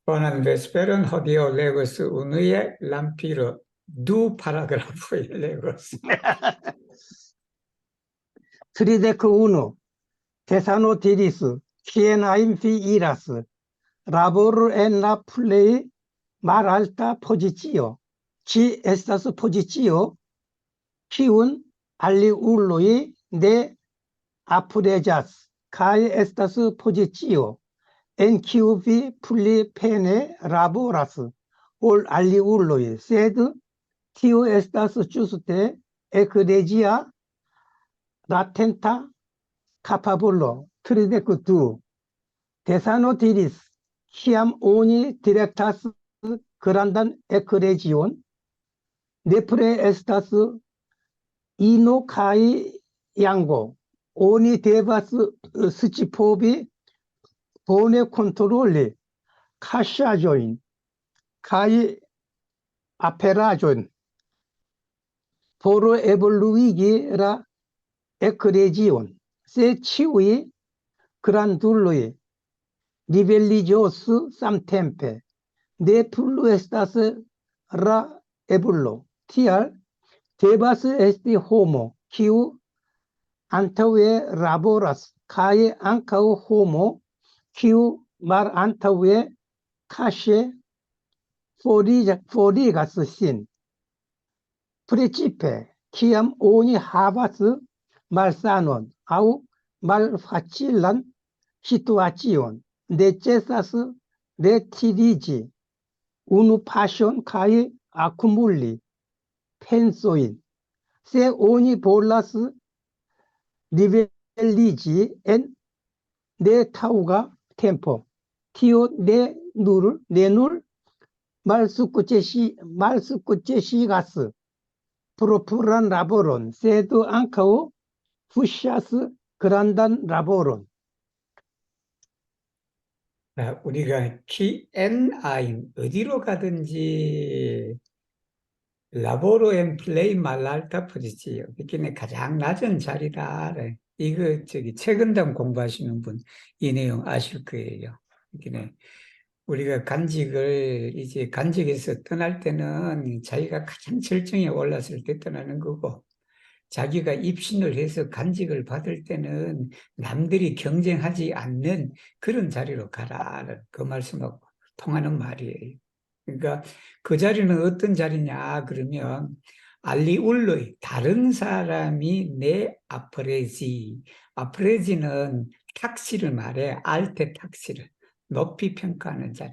Buenas vesperas, jodido Legos, unuye lampiro, du paragrafo Legos. 트리데크 우누, 테사노티리스, 키에나임 피 이라스, 라보르 엔라 플레이 말알타 포지치오, 치 에스타스 포지치오, 키운 알리울로이 네 아프레자스, 카이 에스타스 포지치오, 엔키우비 플리 페네 라보라스, 올 알리울로이 세드 티오 에스타스 주스테 에크레지아 라텐타 카파볼로 트리데크 두 데사노티리스 키암 오니 디렉타스 그란단 에크레지온 네프레 에스타스 이노카이 양고 오니 데바스 스치포비 보네 컨트롤리 카샤조인 카이 아페라존 포로 에볼루이기라 에크레지온 세 치우이 그란둘로이 리벨리조스 삼템페 네 플루에스타스 라 에블로 티알 데바스 에스티 호모 키우 안타우에 라보라스 카에 안카우 호모 키우 말 안타우에 카셰 포리가스 신 프레치페 키암 오니 하바스 말사논 아우 말파칠란 시투아치온 네체사스 네티리지 우누 파션 카이 아쿠물리 펜소인 세 오니 볼라스 리벨리지 엔 네타우가 템포 티오 네눌 말스쿠체시가스 프로프란 라보론 세드 앙카우 푸샤스 그란단 라보론. 우리가 키엔아인 어디로 가든지 라보로 엔 플레이 말랄타 포지지요. 이게 가장 낮은 자리다. 이거 최근담 공부하시는 분 이 내용 아실 거예요. 이게 우리가 간직에서 떠날 때는 자기가 가장 절정에 올랐을 때 떠나는 거고, 자기가 입신을 해서 간직을 받을 때는 남들이 경쟁하지 않는 그런 자리로 가라. 그 말씀하고 통하는 말이에요. 그러니까 그 자리는 어떤 자리냐 그러면 알리울로이 다른 사람이 내 아프레지는 탁시를 말해. 알테 탁시를 높이 평가하는 자리.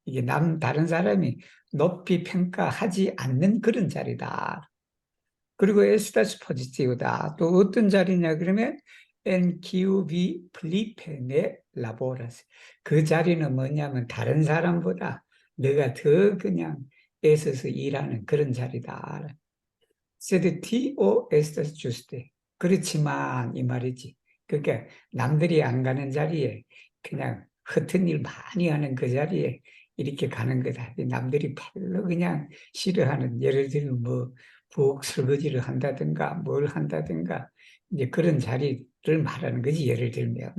이게 다른 사람이 높이 평가하지 않는 그런 자리다. 그리고 에스타스 포지티브다. 또 어떤 자리냐 그러면 NQV 플리페네 라보라스. 그 자리는 뭐냐면 다른 사람보다 내가 더 그냥 애써서 일하는 그런 자리다. 세드 티오 에스타스 주스테. 그렇지만 이 말이지. 그러니까 남들이 안 가는 자리에 그냥 허튼 일 많이 하는 그 자리에 이렇게 가는 거다. 남들이 별로 그냥 싫어하는, 예를 들면 뭐 부엌 설거지를 한다든가 뭘 한다든가 이제 그런 자리를 말하는 거지. 예를 들면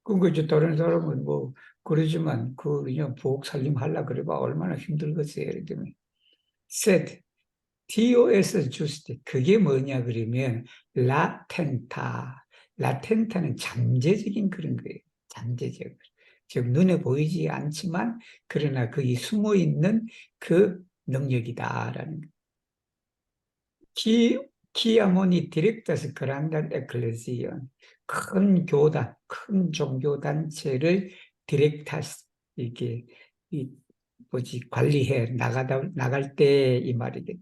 그거 이제 다른 사람은 뭐 그러지만 그 그냥 부엌 살림 하려 그래봐 얼마나 힘들겠어요. 예를 들면 set TOS 주스트 그게 뭐냐 그러면 라텐타는 잠재적인 그런 거예요. 잠재적. 즉 눈에 보이지 않지만 그러나 거기 숨어 있는 그 능력이다라는 거예요. 키아모니 디렉터스 그란단 에클레시온 큰 교단, 큰 종교단체를 디렉타스 이게 관리해 나갈 때 이 말이겠지.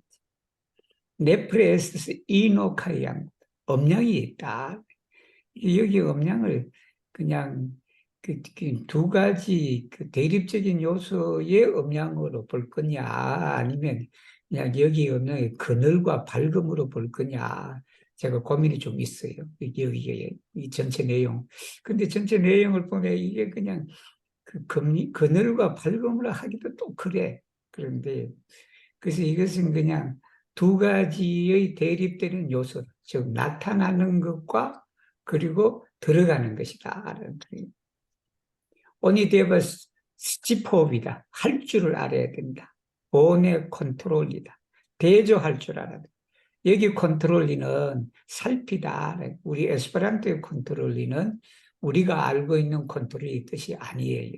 네프레스 이노카양 음량이 있다. 여기 음량을 그냥 두 가지 대립적인 요소의 음량으로 볼 거냐 아니면 그냥 여기 음량의 그늘과 밝음으로 볼 거냐 제가 고민이 좀 있어요. 여기 이 전체 내용. 근데 전체 내용을 보면 이게 그냥 그늘과 밝음으로 하기도 또 그래. 그런데 그래서 이것은 그냥 두 가지의 대립되는 요소, 즉 나타나는 것과 그리고 들어가는 것이다. 오니 데바스 스티포업이다. 할 줄을 알아야 된다. 본의 컨트롤이다. 대조할 줄 알아야 된다. 여기 컨트롤리는 살피다. 우리 에스페란토의 컨트롤리는 우리가 알고 있는 컨트롤이 뜻이 아니에요.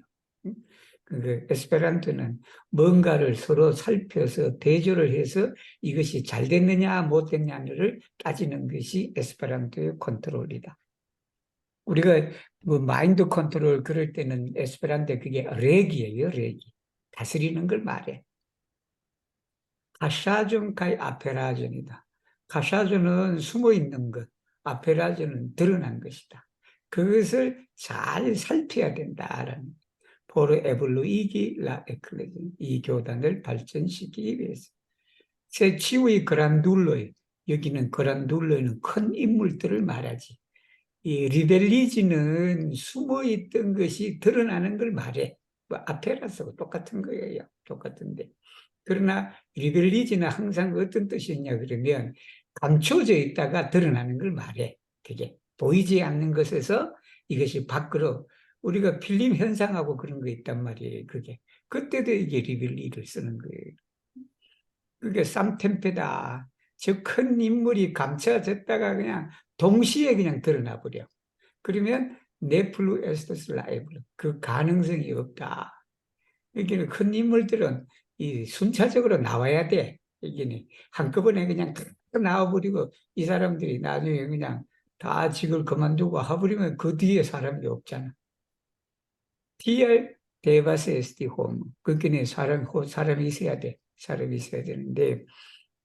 그 에스페란토는 뭔가를 서로 살펴서 대조를 해서 이것이 잘 됐느냐 못 됐느냐를 따지는 것이 에스페란토의 컨트롤이다. 우리가 뭐 마인드 컨트롤 그럴 때는 에스페란토 그게 렉이에요, 렉이. 다스리는 걸 말해. 가샤존 가이 아페라존이다. 가샤존은 숨어 있는 것, 아페라존은 드러난 것이다. 그것을 잘 살펴야 된다라는 포르 에블루이기 라 에클레지 이 교단을 발전시키기 위해서 새 치우의 그란둘로이 여기는 그란둘로이는 큰 인물들을 말하지 이 리벨리지는 숨어 있던 것이 드러나는 걸 말해 뭐 아페라서 똑같은 거예요 똑같은데 그러나 리벨리지는 항상 어떤 뜻이냐 그러면 감춰져 있다가 드러나는 걸 말해 그게 보이지 않는 것에서 이것이 밖으로 우리가 필름 현상하고 그런 거 있단 말이에요 그게 그때도 이게 리벨리를 쓰는 거예요 그게 쌈템페다 저 큰 인물이 감춰졌다가 그냥 동시에 그냥 드러나 버려 그러면 네플루 에스토스 라이블 그 가능성이 없다 여기는 큰 인물들은 이 순차적으로 나와야 돼. 여기는 한꺼번에 그냥 탁 나와버리고 이 사람들이 나중에 그냥 다 직을 그만두고 하버리면 그 뒤에 사람이 없잖아. TR 데바스 에스티 홈. 거기는 사람이 있어야 돼. 사람이 있어야 되는데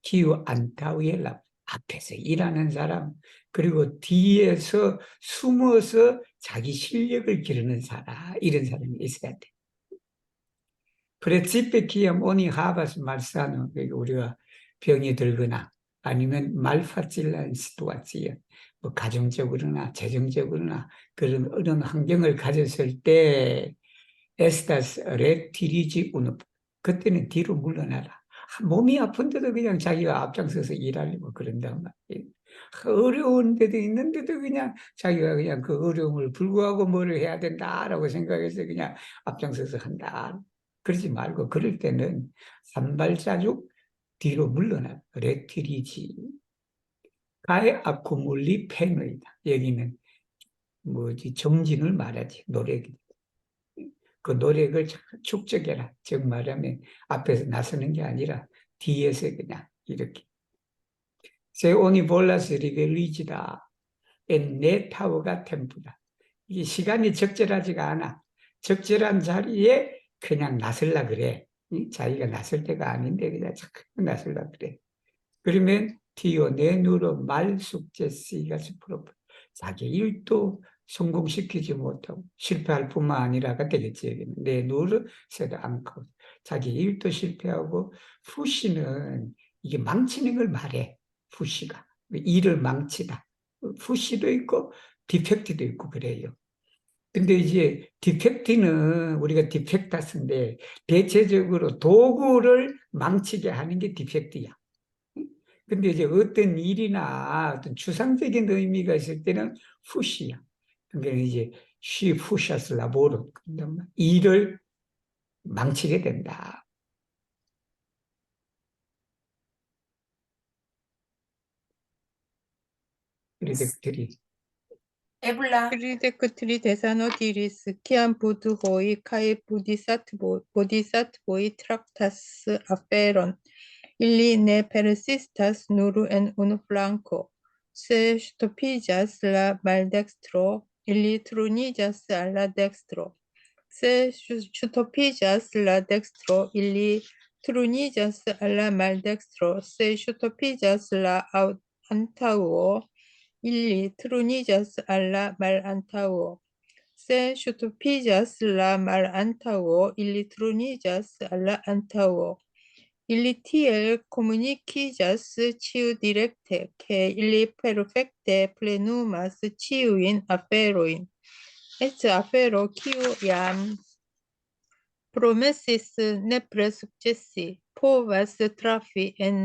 기후 안타위엘라 앞에서 일하는 사람 그리고 뒤에서 숨어서 자기 실력을 기르는 사람 이런 사람이 있어야 돼. 프레치페키엄 오니 하바스 말사노 우리가 병이 들거나 아니면 말파질란 시투아치에 뭐 가정적으로나 재정적으로나 그런 어려운 환경을 가졌을 때 에스타스 레티리지 우누 그때는 뒤로 물러나라 몸이 아픈데도 그냥 자기가 앞장서서 일하려고 그런단 말이에요 어려운 데도 있는데도 그냥 자기가 그냥 그 어려움을 불구하고 뭐를 해야 된다라고 생각해서 그냥 앞장서서 한다 그러지 말고 그럴 때는 한 발자국 뒤로 물러나 레티리지 가에 아쿠물리 페노이다 여기는 뭐지 정진을 말하지 노력이 그 노력을 축적해라 즉 말하면 앞에서 나서는 게 아니라 뒤에서 그냥 이렇게 세오니 볼라스 리벨리지다 내 타워가 템프다 이게 시간이 적절하지가 않아 적절한 자리에 그냥 나설라 그래 자기가 나설 때가 아닌데 그냥 자꾸 나설라 그래 그러면 티오 내 누로 말 숙제 C가 스프로프 자기 일도 성공시키지 못하고 실패할 뿐만 아니라가 되겠지 내 누르 세도 않고 자기 일도 실패하고 푸시는 이게 망치는 걸 말해 푸시가 일을 망치다 푸시도 있고 디펙트도 있고 그래요 근데 이제 디펙트는 우리가 디펙타스인데 대체적으로 도구를 망치게 하는 게 디펙트야 근데 이제 어떤 일이나 어떤 추상적인 의미가 있을 때는 푸시야. 그러니까 이제 쉬 푸샤스 라보로 일을 망치게 된다. 그들이 Critically desano diris, ciam budu hoi, cae bodhisattvoi tractas afferon, illi ne persistas nur en unu flanco, se stupigas la maldextro, illi trunigas alla dextro, se stupigas la dextro, illi trunigas alla maldextro, se stupigas la antaŭo, illi trunigas alla malantaŭo. Se ŝutopiĝas la malantaŭo, illi truniĝas al la antaŭo. Illi tiel komunikiĝas ĉiudirekte, ke ili perfekte plenumas ĉiujn aferojn. Eĉ afero, kiu jam promesis nepre sukcesi, povas trafi en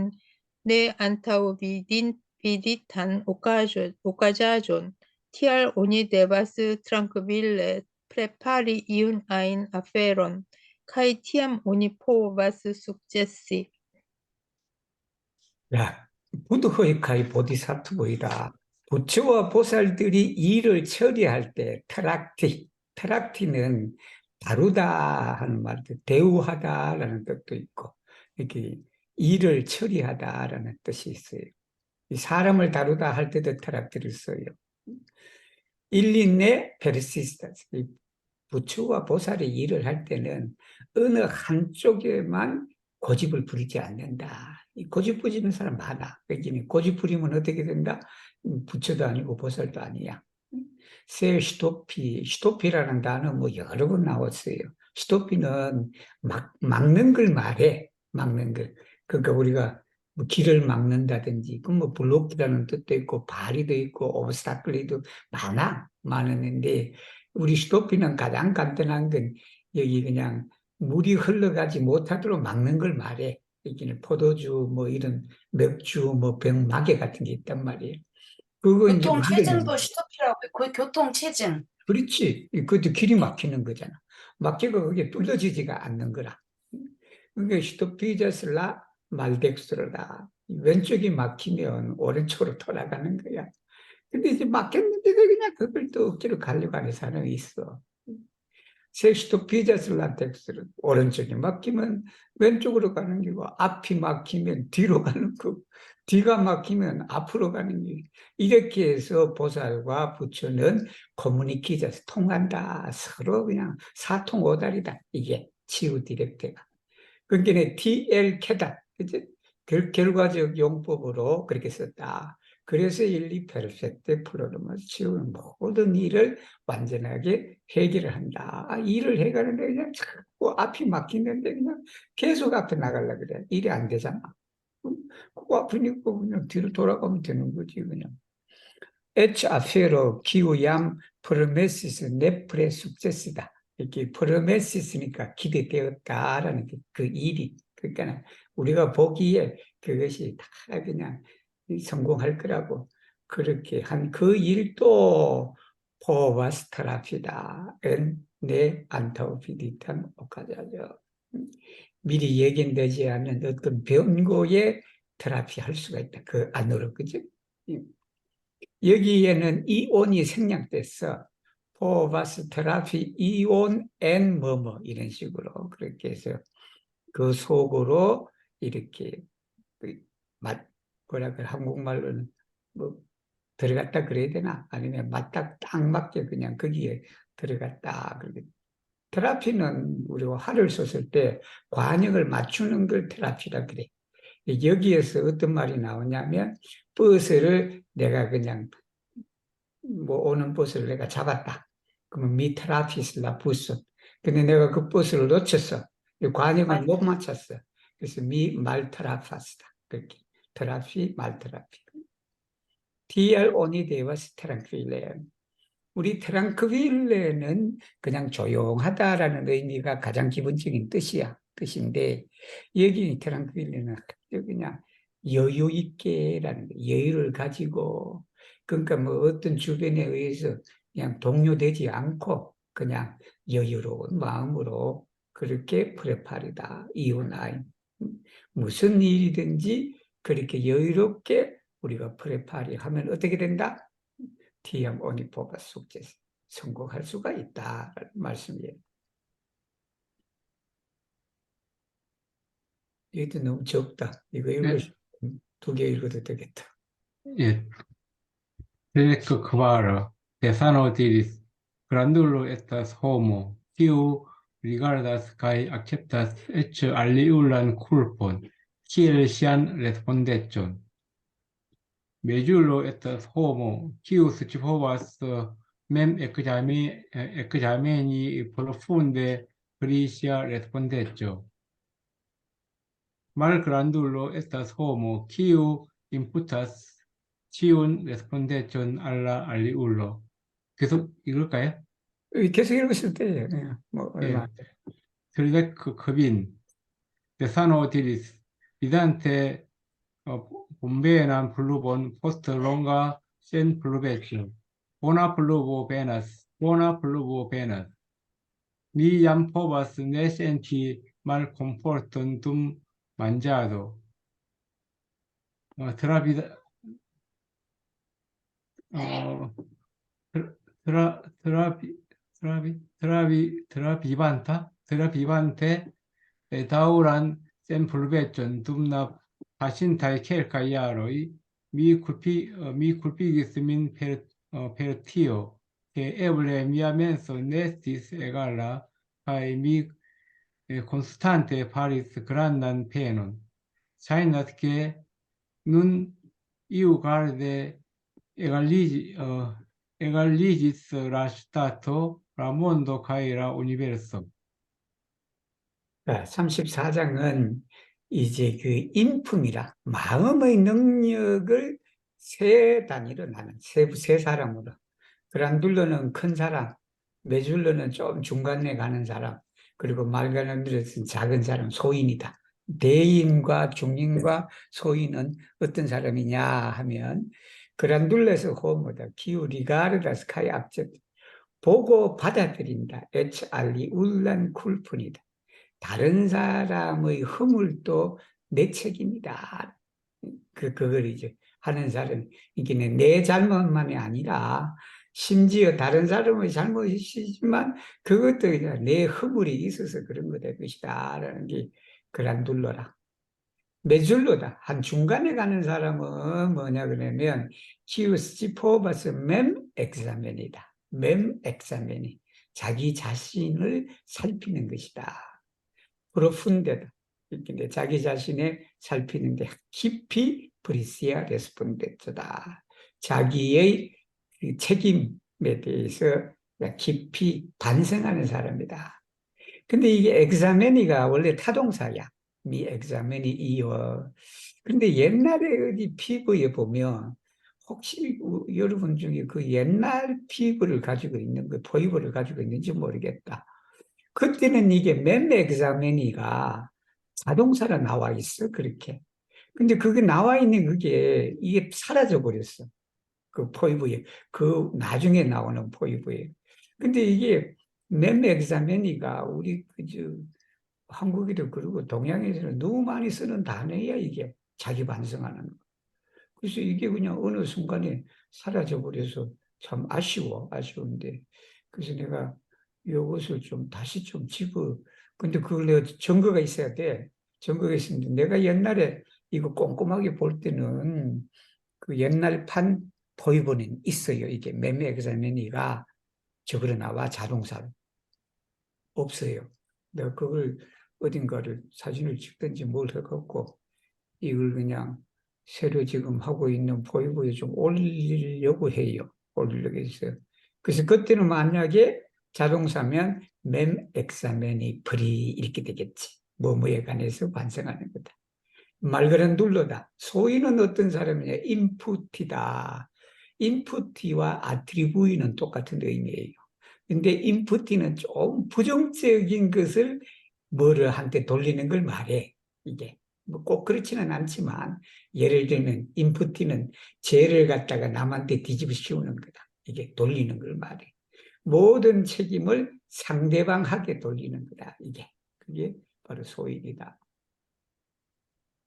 ne antaŭviditan okazaĵon. Tial oni devas trankvile prepari iun ein aferon, kai tiam oni povas sukcesi. 야, 부드호이카이 보디사트보이다. 부처와 보살들이 일을 처리할 때 트락티는 다루다 하는 말도 대우하다라는 뜻도 있고 이렇게 일을 처리하다라는 뜻이 있어요. 이 사람을 다루다 할 때도 트락티를 써요. 일린내 페르시스탄스. 부처와 보살이 일을 할 때는 어느 한쪽에만 고집을 부리지 않는다. 이 고집 부리는 사람 많아. 그러니 고집 부리면 어떻게 된다? 부처도 아니고 보살도 아니야. 슈토피라는 단어 뭐 여러 번 나왔어요. 슈토피는 막는 걸 말해. 막는 걸. 그러니까 우리가 뭐 길을 막는다든지, 그 뭐 블록이라는 뜻도 있고, 바리도 있고, 오브스타클리도 많았는데, 우리 슈토피는 가장 간단한 건 여기 그냥 물이 흘러가지 못하도록 막는 걸 말해. 여기는 포도주, 뭐 이런 맥주, 뭐 병마개 같은 게 있단 말이에요. 그거 이제 교통체증도 슈토피라고 해요. 그 교통체증. 그렇지. 그것도 길이 막히는 거잖아. 막히고 그게 뚫어지지가 않는 거라. 그게 슈토피저슬라 말덱스로다. 왼쪽이 막히면 오른쪽으로 돌아가는 거야. 근데 이제 막혔는데도 그냥 그걸 또 억지로 가려고 하는 사람이 있어. 섹슈토피저슬라 덱스로 오른쪽이 막히면 왼쪽으로 가는 거고, 앞이 막히면 뒤로 가는 거고, 뒤가 막히면 앞으로 가는 게 이렇게 해서 보살과 부처는 커뮤니케이션에서 통한다. 서로 그냥 사통오달이다. 이게 치유 디렉트가. 그러니까 TL 캐다. 그치? 결과적 용법으로 그렇게 썼다. 그래서 일리 페르펙트 플로르마스 치유는 모든 일을 완전하게 해결을 한다. 일을 해결하는데 그냥 자꾸 앞이 막히는데 그냥 계속 앞에 나가려고 그래. 일이 안 되잖아. 그거 아프니까 그냥 뒤로 돌아가면 되는 거지, 그냥. 에치 아페로 기우얌 프로메시스 네프레 숙제스다. 이렇게 프로메시스니까 기대되었다라는 그 일이. 그러니까 우리가 보기에 그것이 다 그냥 성공할 거라고 그렇게 한 그 일도 포바스트라피다. 내 안타오피디탄 오카자죠. 미리 예견되지 않은 어떤 변고에 테라피 할 수가 있다. 그 안으로, 그죠? 여기에는 이온이 생략됐어. 포바스 테라피 이온 앤 뭐뭐 이런 식으로 그렇게 해서 그 속으로 이렇게 뭐라 그래 한국말로는 뭐 들어갔다 그래야 되나 아니면 맞다 딱 맞게 그냥 거기에 들어갔다. 그렇게 테라피는 우리가 활을 쏘을 때 관역을 맞추는 걸 테라피라 그래. 여기에서 어떤 말이 나오냐면 버스를 내가 그냥 뭐 오는 버스를 내가 잡았다. 그러면 미 테라피스라 부스. 근데 내가 그 버스를 놓쳤어. 관역을 못 맞췄어. 그래서 미 말테라파스다. 그렇게 테라피 말테라피. DR 오니 데와스 테랑크윌레. 우리 트랑크윌레는 그냥 조용하다라는 의미가 가장 기본적인 뜻인데 여기 트랑크윌레는 그냥 여유 있게라는 여유를 가지고 그러니까 뭐 어떤 주변에 의해서 그냥 동요되지 않고 그냥 여유로운 마음으로 그렇게 프레파리다 이온아이 무슨 일이든지 그렇게 여유롭게 우리가 프레파리 하면 어떻게 된다? TM 오니포가 숙제 성공할 수가 있다라는 말씀이에요. 이것도 너무 적다. 이거 두 개 읽어도 되겠다. 예, Telesco Quara, Tesano diris, grandulo estas homo, kiu rigardas kaj akceptas eĉ aliulan kulpon, kiel ŝian respondecon. Meĝulo estas homo, kiu scipovas mem ekzameni profunde pri sia respondeco. Malgrandulo estas homo, kiu imputas 치운 레스폰데존 알라 알리울로 계속 읽을까요? 계속 읽었을 때예요. 뭐 얼마. 트리데크 크빈 데사노 디리스 비단테 본베에난 블루본 포스트 롱가 센 블루베츠 보나 블루보 베나스 mi jam povas ne senti malkomforton dum manĝado. Trabida, tra, trabi, trabivante daŭran senpurvecon dum la pasintaj kelkaj jaroj mi kulpigis min per tio, ke eble mia menso ne estis egala kaj mi konstante faris grandan penon. Ŝajnas, ke nun iugarde egaliĝis la ŝtato, la mondo kaj la universo. 34장은 이제 그 인품이라 마음의 능력을 세 단위로 나눈 세 사람으로 그란둘러는 큰 사람, 메줄러는 좀 중간에 가는 사람, 그리고 말가난들은 작은 사람, 소인이다. 대인과 중인과 소인은 어떤 사람이냐 하면 그란둘레서 호모다 기우리가르다 스카이 앞전 보고 받아들인다. 에츠알리 울란 쿨푼이다. 다른 사람의 허물도 내 책임이다. 그걸 이제 하는 사람, 이게 내 잘못만이 아니라 심지어 다른 사람의 잘못이지만 그것도 내 허물이 있어서 그런 거다 것이다 라는 게 그란둘러라. 메줄로다. 한 중간에 가는 사람은 뭐냐 그러면 키우스지포바스 맴 엑사멘이다. 맴 엑사멘이 자기 자신을 살피는 것이다. 프로푼데다. 이렇게 자기 자신을 살피는데 깊이 브리시아 레스폰데트다. 자기의 그 책임에 대해서 깊이 반성하는 사람이다. 근데 이게 엑사메니가 원래 타동사야. 미 엑사메니 이어. 근데 옛날에 어디 피부에 보면 혹시 여러분 중에 그 옛날 피부를 가지고 있는 그 포이부를 가지고 있는지 모르겠다. 그때는 이게 맴 엑사메니가 자동사로 나와 있어, 그렇게. 근데 그게 나와 있는 그게 이게 사라져 버렸어. 그 포이브에. 그 나중에 나오는 포이브에. 근데 이게 맴 엑사메니가 우리 한국에도 그러고 동양에서는 너무 많이 쓰는 단어야, 이게. 자기 반성하는 거. 그래서 이게 그냥 어느 순간에 사라져 버려서 참 아쉬운데. 그래서 내가 이것을 좀 다시 좀 근데 그걸 내가 증거가 있어야 돼. 증거가 있는데 내가 옛날에 이거 꼼꼼하게 볼 때는 그 옛날 판 포이브는 있어요. 이게 매매 엑사메니가 적으로 나와 자동사로. 없어요. 내가 그걸 어딘가를 사진을 찍든지 뭘 해갖고 이걸 그냥 새로 지금 하고 있는 포이브에 좀 올리려고 해요. 올리려고 했어요. 그래서 그때는 만약에 자동사면 맴 엑사메니 프리 이렇게 되겠지. 뭐뭐에 관해서 반성하는 거다. 말그란 둘러다. 소인은 어떤 사람이냐? 인풋이다. 인풋이와 아트리부이는 똑같은 의미예요. 근데 인풋이는 좀 부정적인 것을 뭐를 한테 돌리는 걸 말해. 이게 뭐 꼭 그렇지는 않지만 예를 들면 인풋이는 죄를 갖다가 남한테 뒤집어 씌우는 거다. 이게 돌리는 걸 말해. 모든 책임을 상대방에게 돌리는 거다. 그게 바로 소인이다.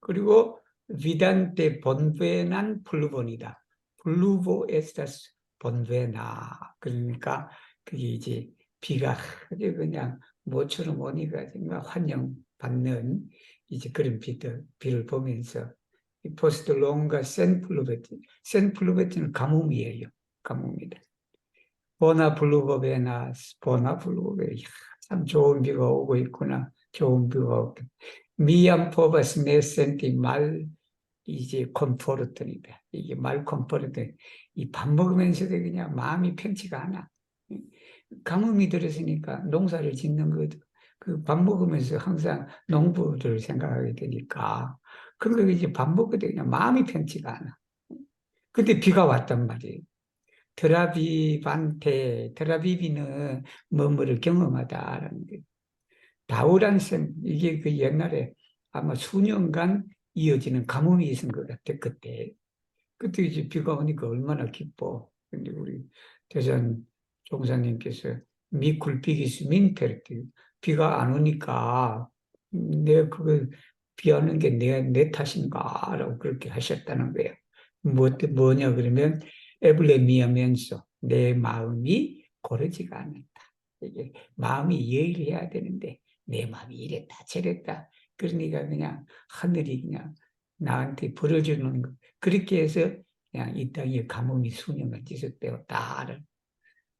그리고 비단테 본베난 플루본이다. 플루보 에스타스 본베나. 그러니까 그게 이제 비가 아주 그냥 모처럼 오니까 정말 환영받는 이제 그런 비를 보면서 포스트 롱가 센플루베티는 가뭄이에요. 가뭄이다. 보나플루보베나스, 보나플루보베. 참 좋은 비가 오고 있구나. 좋은 비가 오고. 미안포바스 네센티 말, 이제 컴포르트니다. 이게 말 컴포르트. 이 밥 먹으면서도 그냥 마음이 편치가 않아. 가뭄이 들었으니까 농사를 짓는 것도 그 밥 먹으면서 항상 농부를 생각하게 되니까. 그러니까 이제 밥 먹을 때 그냥 마음이 편치가 않아. 근데 비가 왔단 말이에요. 드라비비는 뭐뭐를 경험하다라는 게. 다우란셈, 이게 그 옛날에 아마 수년간 이어지는 가뭄이 있은 것 같아, 그때. 그때 이제 비가 오니까 얼마나 기뻐. 근데 우리 대전 종사님께서 미 굴비기수 민페르티 비가 안 오니까 내가 그걸 비하는 게 내 탓인가라고 그렇게 하셨다는 거예요. 뭐냐 그러면 에블레미하면서 내 마음이 고르지가 않았다. 이게 마음이 여일해야 되는데 내 마음이 이랬다 저랬다. 그러니까 그냥 하늘이 그냥 나한테 벌을 주는 거. 그렇게 해서 그냥 이 땅에 가뭄이 수년간 지속되었다.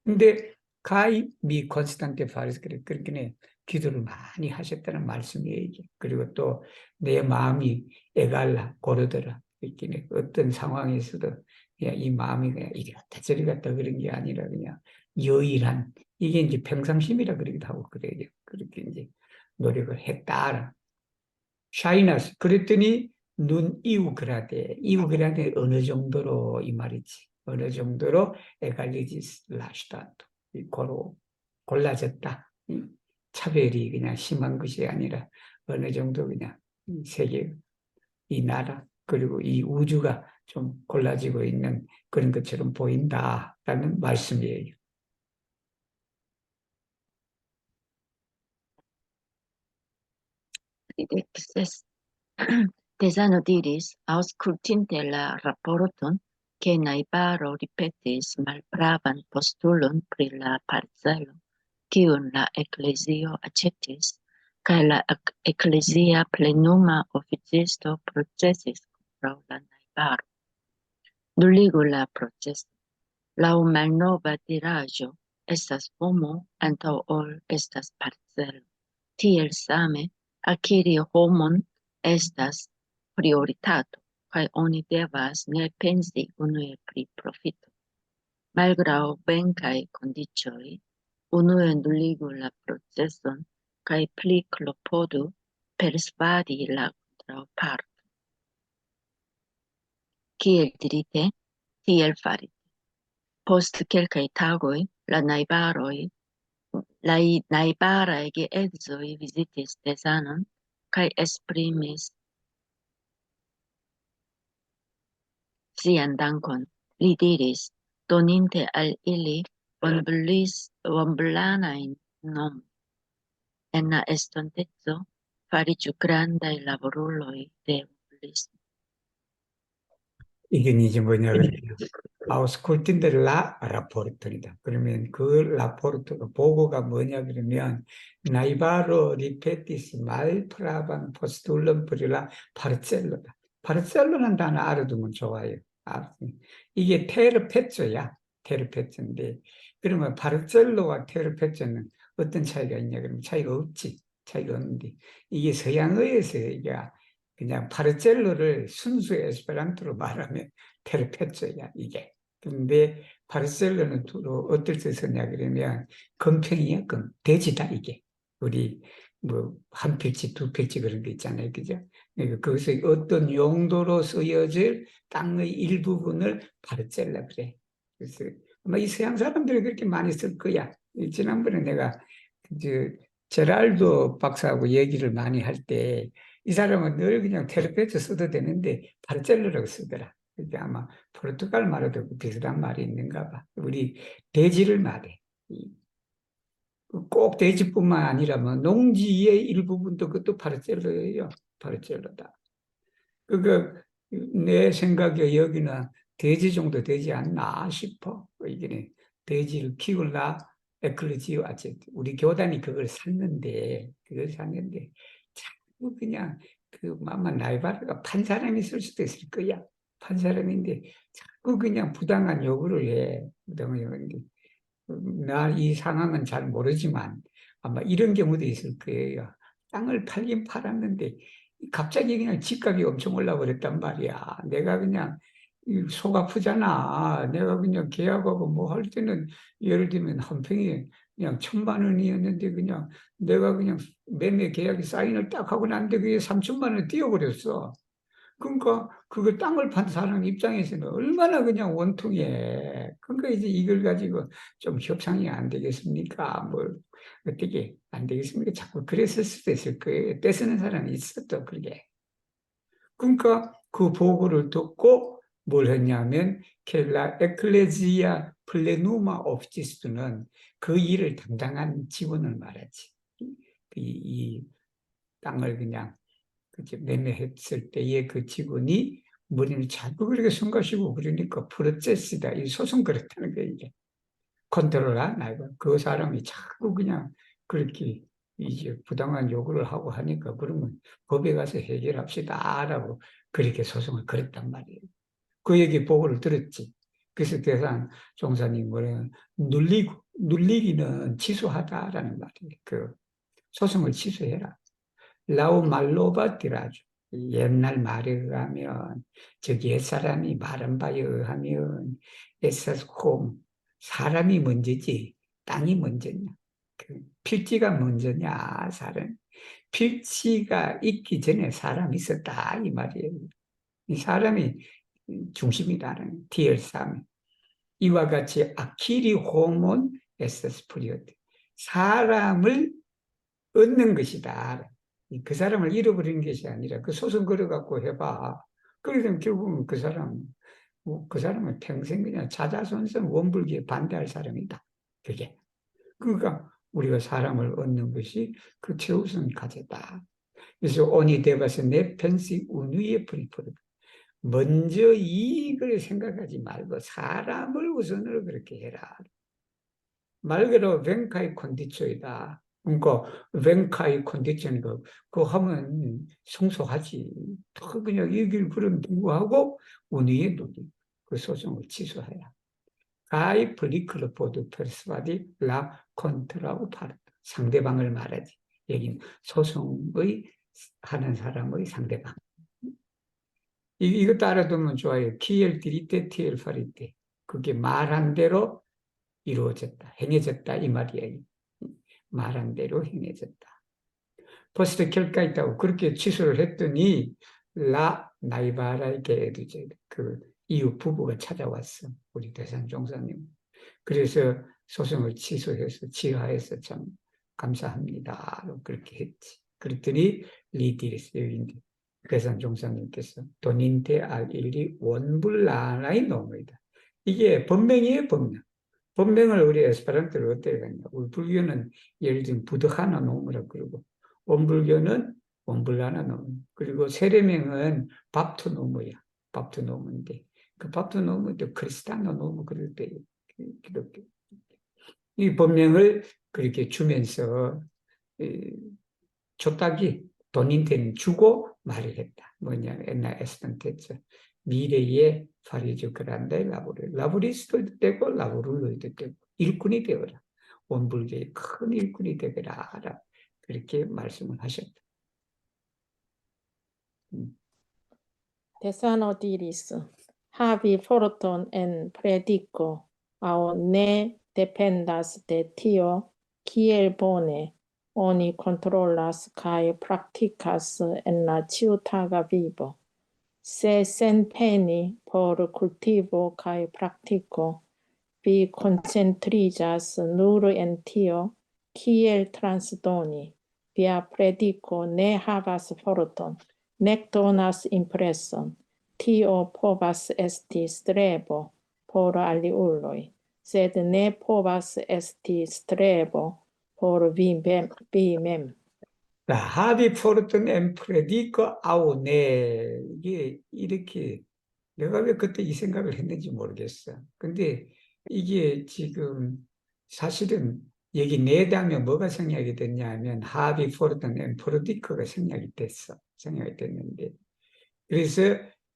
근데 가히 미 콘스탄테 파리스 그렇게 기도를 많이 하셨다는 말씀이에요. 이게. 그리고 또 내 마음이 에갈라 고르더라. 이렇게 어떤 상황에서도 그냥 이 마음이 그냥 이리 갔다 저리 갔다 그런 게 아니라 그냥 여일한 이게 이제 평상심이라 그러기도 하고 그래요. 그렇게 이제 노력을 했다. 샤이나스 그랬더니 눈 이우그라데 이우그라데 어느 정도로 이 말이지 어느 정도로 에갈리지스 라슈타토 고로 골라졌다. 차별이 그냥 심한 것이 아니라 어느 정도 그냥 이 세계 이 나라 그리고 이 우주가 좀 골라지고 있는 그런 것처럼 보인다라는 말씀이에요. Tesano diris, auscultinte la raporton, che najbaro ripetis malpravan postulon pri la parcelo, kiun la eklezio acceptis, kaj la eklezia plenuma oficisto procesis kontraŭ la najbaro. Nulligu la proceson. Laŭ malnova diraĵo estas homo antaŭ ol estas parcelo. Tiel same akiri homon estas prioritato, kaj oni devas ne pensi unue pri profito. Malgraŭ benkaj kondiĉoj, unue nulligu la proceson kaj pli klopodu persvadi la kontraŭparton. Kiel dirite, tiel farite. Post kelkaj tagoj la najbaraj geedzoj vizitis Tezanon kaj esprimis sian dankon. Li diris, doninte al ili bonvolanajn nomojn. En la estonteco fariĝu grandaj laboruloj de bonvolismo. 이게 이제 뭐냐 그러면 아우스쿨틴데 라 라포르토이다. 그러면 그 라포르토 보고가 뭐냐 그러면 나이바로 리페티스 말프라반 포스툴럼 브릴라 파르첼로다. 파르첼로는 단어 알아두면 좋아요. 이게 테르페초야. 테르페초인데 그러면 파르첼로와 테르페초는 어떤 차이가 있냐 그러면 차이가 없지. 차이가 없는데 이게 서양어에서 이게 그냥 파르첼로를 순수 에스페란토로 말하면 테르페초야 이게. 근데 바르셀로는 주로 어떨 때 쓰냐 그러면 금평이야, 돼지다 이게. 우리 뭐 한 필지 두 필지 그런 게 있잖아요, 그죠? 그러니까 거기서 어떤 용도로 쓰여질 땅의 일부분을 바르셀라 그래. 그래서 아마 이 서양 사람들이 그렇게 많이 쓸 거야. 지난번에 내가 제랄도 박사하고 얘기를 많이 할 때 이 사람은 늘 그냥 테르페초 써도 되는데 바르셀로라고 쓰더라. 그게 아마 포르투갈 말에도 비슷한 말이 있는가 봐. 우리 대지를 말해. 꼭 대지뿐만 아니라 뭐 농지의 일부분도 그것도 바르셀로예요. 바르셀로다. 그러니까 내 생각에 여기는 대지 정도 되지 않나 싶어. 이게 대지를 키울라 에클레지오 아체 우리 교단이 그걸 샀는데 자꾸 그냥 그 마마 나이바르가 판 사람이 쓸 수도 있을 거야. 판 사람인데 자꾸 그냥 부당한 요구를 해. 부당한 요구인데 나 이 상황은 잘 모르지만 아마 이런 경우도 있을 거예요. 땅을 팔긴 팔았는데 갑자기 그냥 집값이 엄청 올라버렸단 말이야. 내가 그냥 속 아프잖아. 내가 그냥 계약하고 뭐 할 때는 예를 들면 한 평에 그냥 1,000만 원이었는데 그냥 내가 그냥 매매 계약에 사인을 딱 하고 났는데 그게 3천만 원을 뛰어버렸어. 그러니까 그거 땅을 판 사람 입장에서는 얼마나 그냥 원통해. 그러니까 이제 이걸 가지고 좀 협상이 안 되겠습니까? 뭐 어떻게 안 되겠습니까? 자꾸 그랬을 수도 있을 거예요. 떼쓰는 사람이 있어 또 그게. 그러니까 그 보고를 듣고 뭘 했냐면 켈라 에클레지아 플레누마 옵티스트는 그 일을 담당한 직원을 말하지. 이 땅을 그냥 매매했을 때의 그 직원이 머리를 자꾸 그렇게 숨가시고 그러니까 프로세스다. 이 소송 그렇다는 거예요, 이게. 컨트롤한 나이가 그 사람이 자꾸 그냥 그렇게 이제 부당한 요구를 하고 하니까 그러면 법에 가서 해결합시다라고 그렇게 소송을 걸었단 말이에요. 그 얘기 보고를 들었지. 그래서 대상 종사님 뭐래 눌리기는 취소하다라는 말이에요. 그 소송을 취소해라. 라우 말로바티라죠. 옛날 말에 의하면 저기 옛사람이 말한 바에 의하면 에사스콤 사람이 먼저지 땅이 먼저냐. 그 필지가 먼저냐 사람. 필지가 있기 전에 사람이 있었다 이 말이에요. 이 사람이 중심이라는 TR3 이와 같이 아키리 호몬 에세스프리오드 사람을 얻는 것이다. 그 사람을 잃어버리는 것이 아니라 그 소송 걸어갖고 해봐. 그러면 결국은 그 사람은 평생 그냥 자자손손 원불기에 반대할 사람이다. 그게. 그러니까 우리가 사람을 얻는 것이 그 최우선 과제다. 그래서 오니 대바서 내 편식 운위의 프리포드. 먼저 이익을 생각하지 말고 사람을 우선으로 그렇게 해라. 말 그대로 venkai 콘디초이다. 그러니까 venkai 콘디션 그거 하면 성소하지. 더 그냥 이길 그런 누구하고 운위의 누리 그 소송을 취소해야. 가이 플리클로 보드 페르스바디 라 콘트라고 파르다. 상대방을 말하지. 여기는 소송의 하는 사람의 상대방. 이것도 알아두면 좋아요. 키엘 디리테 티엘 파리테. 그게 말한 대로 이루어졌다. 행해졌다. 이 말이에요. 말한 대로 행해졌다. 포스트 결과 있다고 그렇게 취소를 했더니 라 나이바라에게 그 이후 부부가 찾아왔어. 우리 대산 종사님. 그래서 소송을 취소해서 지하에서 참 감사합니다. 그렇게 했지. 그랬더니 리디리스 여기 대산 종사님께서 돈인테 알일리 원불나라의 노무이다. 이게 법명이에요, 법명. 본명을 우리 에스페란토로 어떻게 하냐. 우리 불교는 예를 들면 부득하나 노무라 그러고, 원불교는 원불라나 노무. 그리고 세례명은 밥투 노무야. 밥투 노무인데, 그 밥투 노무도 크리스타노 노무 그럴 때, 기독교. 이 본명을 그렇게 주면서, 줬다기 돈인테는 주고 말을 했다. 뭐냐, 옛날 에스턴테죠. 미래의 파리주 그란데 라브리스도 되고 라브룰로이도 되고 일꾼이 되어라. 원불교의 큰 일꾼이 되거라. 그렇게 말씀을 하셨다. Tesano diris, habi forton en predico, ao ne dependas de tio, kiel bone oni controllas cae practicas en la ciutaga vivo. Se sen peni por cultivo cae practico, vi concentrigas nur en tio, kiel transdoni, via predico ne havas forton, nec donas impreson, tio povas esti strebo por aliuloi, sed ne povas esti strebo por vi mem. 하비 포르튼 엠 프레디코 아우네 이게 이렇게 내가 왜 그때 이 생각을 했는지 모르겠어. 근데 이게 지금 사실은 여기 내다면 뭐가 생략이 됐냐면 하비 포르튼 엠 프레디코가 생략이 됐어. 생략이 됐는데 그래서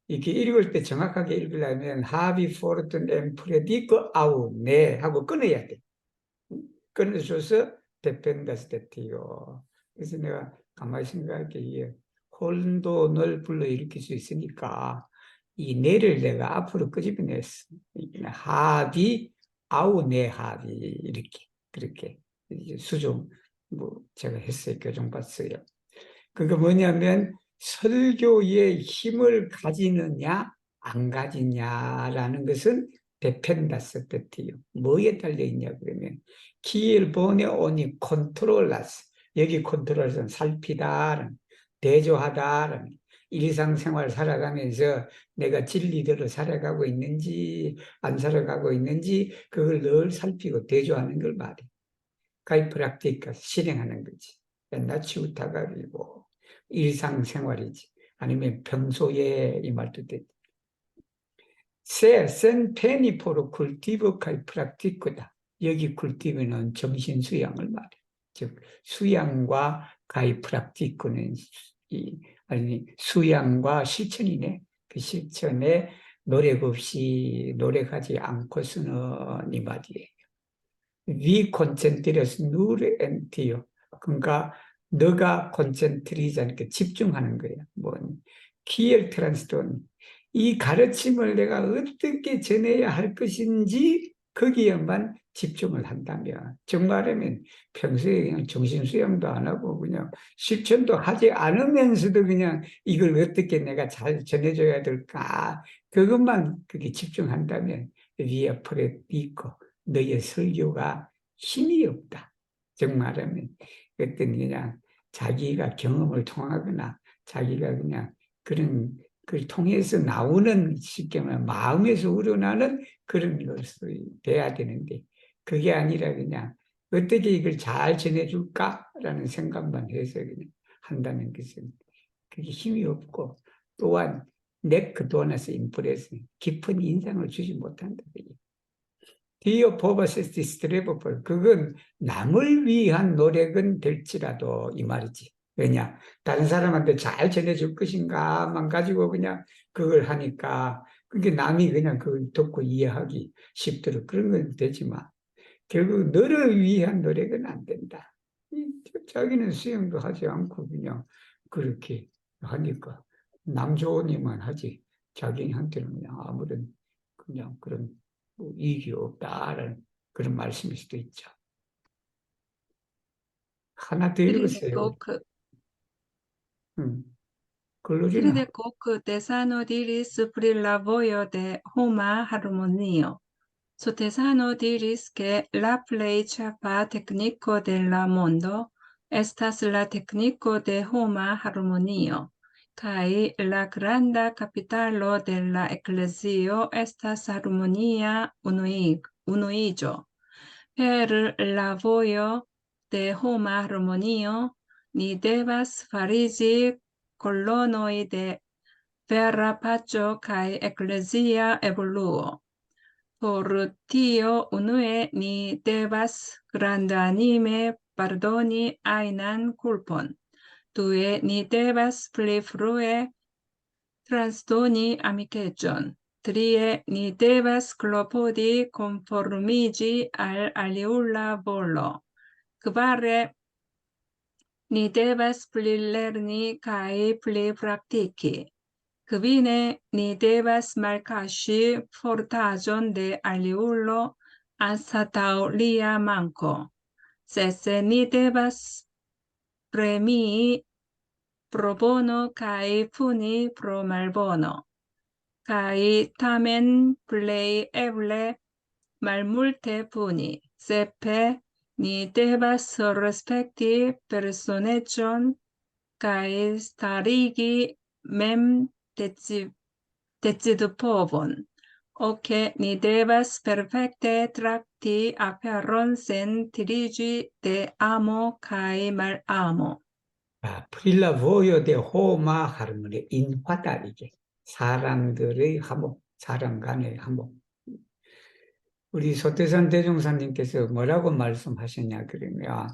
이렇게 읽을 때 정확하게 읽으려면 하비 포르튼 엠 프레디코 아우네 하고 끊어야 돼. 끊어줘서 데펜다스 데티요. 그래서 내가 가만히 생각할게 이게 혼돈을 불러일으킬 수 있으니까 이 내를 내가 앞으로 끄집어냈어. 하비 아우네 하비 이렇게 그렇게 수정 뭐 제가 했어요. 교정 봤어요. 그게 뭐냐면 설교의 힘을 가지느냐 안 가지냐라는 것은 데펜다스 데티요. 뭐에 달려 있냐 그러면 키엘 보네 오니 컨트롤라스 여기 컨트롤은 살피다라는 대조하다라는 일상생활 살아가면서 내가 진리대로 살아가고 있는지 안 살아가고 있는지 그걸 늘 살피고 대조하는 걸 말해. 가이프락티카 실행하는 거지. 나치우타가 아니고 일상생활이지. 아니면 평소에 이 말도 되지. 센 페니포로 쿨티브 가이프락티크다. 여기 쿨티브는 정신 수양을 말해. 즉 수양과 가이프락티크는 아니 수양과 실천이네. 그 실천에 노력 없이 노력하지 않고서는 이 말이에요. 위 콘센트레스 누르 엔티요. 그러니까 너가 콘센트리지 않게 집중하는 거야. 뭐 키엘 트랜스톤 이 가르침을 내가 어떻게 전해야 할 것인지 거기에만 집중을 한다면 정말이면 평소에 그냥 정신 수양도 안 하고 그냥 실천도 하지 않으면서도 그냥 이걸 어떻게 내가 잘 전해줘야 될까 그것만 그게 집중한다면 위에 풀에 있고 너의 설교가 힘이 없다. 정말하면 어떤 그냥 자기가 경험을 통하거나 자기가 그냥 그런 그걸 통해서 나오는 쉽게 말하면 마음에서 우러나는 그런 것이 돼야 되는데 그게 아니라 그냥 어떻게 이걸 잘 전해줄까라는 생각만 해서 그냥 한다는 것은 그게 힘이 없고 또한 네크 도너스 인프레스 깊은 인상을 주지 못한다. 디어 포버세스 디스트레버펄 그건 남을 위한 노력은 될지라도 이 말이지. 왜냐? 다른 사람한테 잘 전해줄 것인가만 가지고 그냥 그걸 하니까 그게 남이 그냥 그걸 듣고 이해하기 쉽도록 그런 건 되지만 결국 너를 위한 노력은 안 된다. 자기는 수영도 하지 않고 그냥 그렇게 하니까 남 좋은 일만 하지 자기한테는 그냥 아무런 그냥 그런 뭐 이익이 없다라는 그런 말씀일 수도 있죠. 하나 더 읽으세요. 글로리나. Crede coc tesano diris pri la vojo de homa harmonio. Sotesano diris che la plej ĉefa tekniko de la mondo estas la tekniko de homa harmonio, kaj la granda kapitalo de la eklezio estas harmonia unuiĝo. Per la vojo de homa harmonio ni devas fariĝi colonoi de vera paco cae ecclesia evoluo. Por tio unue ni devas grandanime pardoni ainan culpon. Due ni devas pli frue transdoni amicecion. Trie ni devas klopodi conformigi al aliula volo. Kvare ni devas pli lerni kaj pli praktiki. Kvine ni devas malkaŝi fortaĵon de aliulo anstataŭ lia manko. Sese ni devas premii pro bono kaj puni pro malbono. Kaj tamen plej eble malmulte puni. Sepe ni devas respekti personeĝon kaj starigi mem decidpovon. Ok, ni devas perfekte trakti aferon sen tiriĝi de amo kaj malamo. 프릴라 보요 데 호마 하르모니 인화다 이게 사람들의 화목, 사람 간의 화목. 우리 소태산 대종사님께서 뭐라고 말씀하셨냐 그러면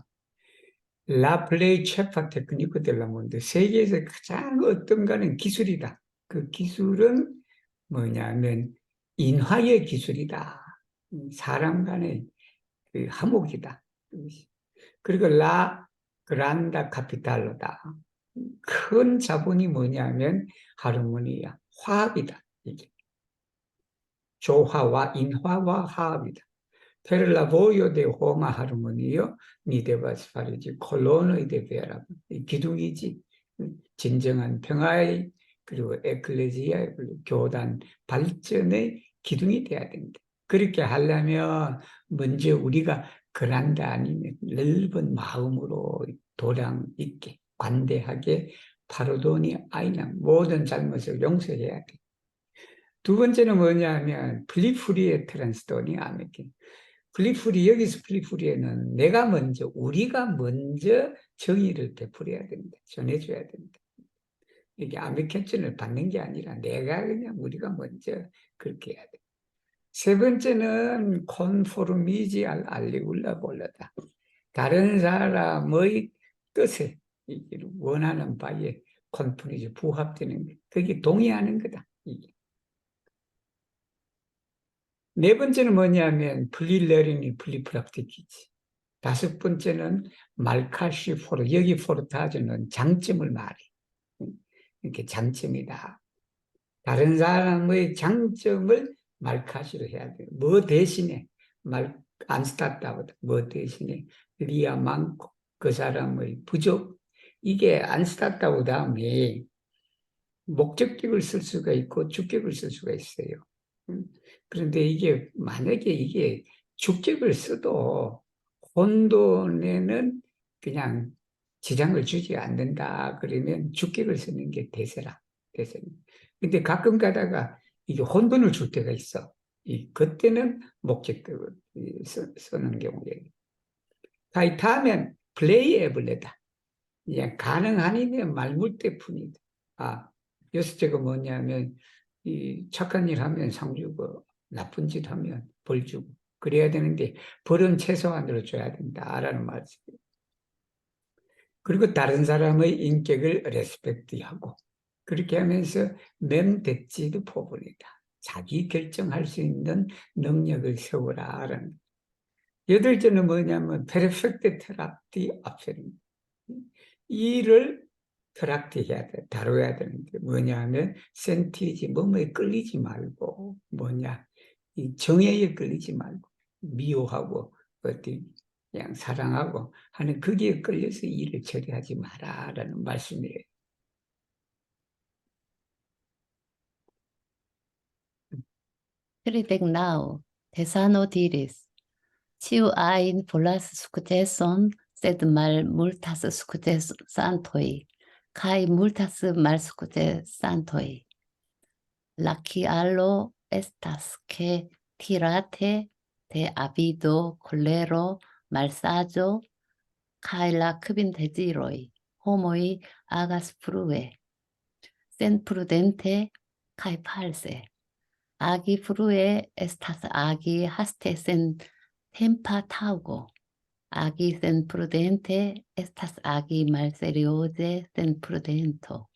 라플레이 체파 테크니크 델라몬데 세계에서 가장 어떤가는 기술이다. 그 기술은 뭐냐면 인화의 기술이다. 사람 간의 그 화목이다. 그리고 라 그란다 카피탈로다. 큰 자본이 뭐냐면 하르모니야, 화합이다. 이게 조화와 인화와 화합이다. Per voglio de Roma harmonio, ni devas farigi colonoi de vera. 기둥이지. 진정한 평화의 그리고 에클레시아의 교단 발전의 기둥이 돼야 된다. 그렇게 하려면 먼저 우리가 그란다 아니면 넓은 마음으로 도량 있게 관대하게 파르도니 아이나 모든 잘못을 용서해야 돼. 두 번째는 뭐냐면 플리프리에 트랜스도니 아메킨. 플리프리 여기서 플리프리에는 내가 먼저 우리가 먼저 정의를 베풀어야 된다. 전해줘야 된다. 이게 아메켄션을 받는 게 아니라 내가 그냥 우리가 먼저 그렇게 해야 돼. 세 번째는 콘포르미지 알리울라 볼라다. 다른 사람의 뜻에 원하는 바에 콘포르미지 부합되는 게 그게 동의하는 거다. 이게. 네 번째는 뭐냐면 플리레린이 플리프락티키지. 다섯 번째는 말카시 포르 여기 포르타즈는 장점을 말해. 이렇게 장점이다. 다른 사람의 장점을 말카시로 해야 돼요. 뭐 대신에 안스타타보다 뭐 대신에 리아 많고 그 사람의 부족 이게 안스타타보 다음에 목적격을 쓸 수가 있고 주격을 쓸 수가 있어요. 그런데 이게 만약에 이게 주격을 써도 혼돈에는 그냥 지장을 주지 않는다 그러면 주격을 쓰는 게 대세라. 근데 가끔 가다가 이게 혼돈을 줄 때가 있어. 그때는 목적격을 쓰는 경우에. 다음엔 플레이에블레다. 그냥 가능하니면 말물때뿐이다. 여기서 제가 뭐냐면 이 착한 일 하면 상 주고 나쁜 짓 하면 벌 주고 그래야 되는데 벌은 최소한으로 줘야 된다라는 말이에요. 그리고 다른 사람의 인격을 레스펙트하고 그렇게 하면서 맴대지도 포분이다. 자기 결정할 수 있는 능력을 세우라라는. 여덟째는 뭐냐면 페르펙트 테라피 앞서입니다. 이를 트락트해야 돼, 다뤄야 되는데 뭐냐면 센티지 몸에 끌리지 말고 이 정의에 끌리지 말고 미워하고 어디 그냥 사랑하고 하는 거기에 끌려서 일을 처리하지 마라라는 말씀이에요. Criticnao, Tesano diris, ciu ain volas successon, sed mal multas successantoi, kai multas mal successantoi. La kialo estas ke tirate de avido, colero, malsaĝo, kai la kvindeziroj, homoj agas frue, senprudente kai false. Agi frue estas agi haste sen tempa taŭgo. Agi sen prudente estas agi malserioze sen prudento.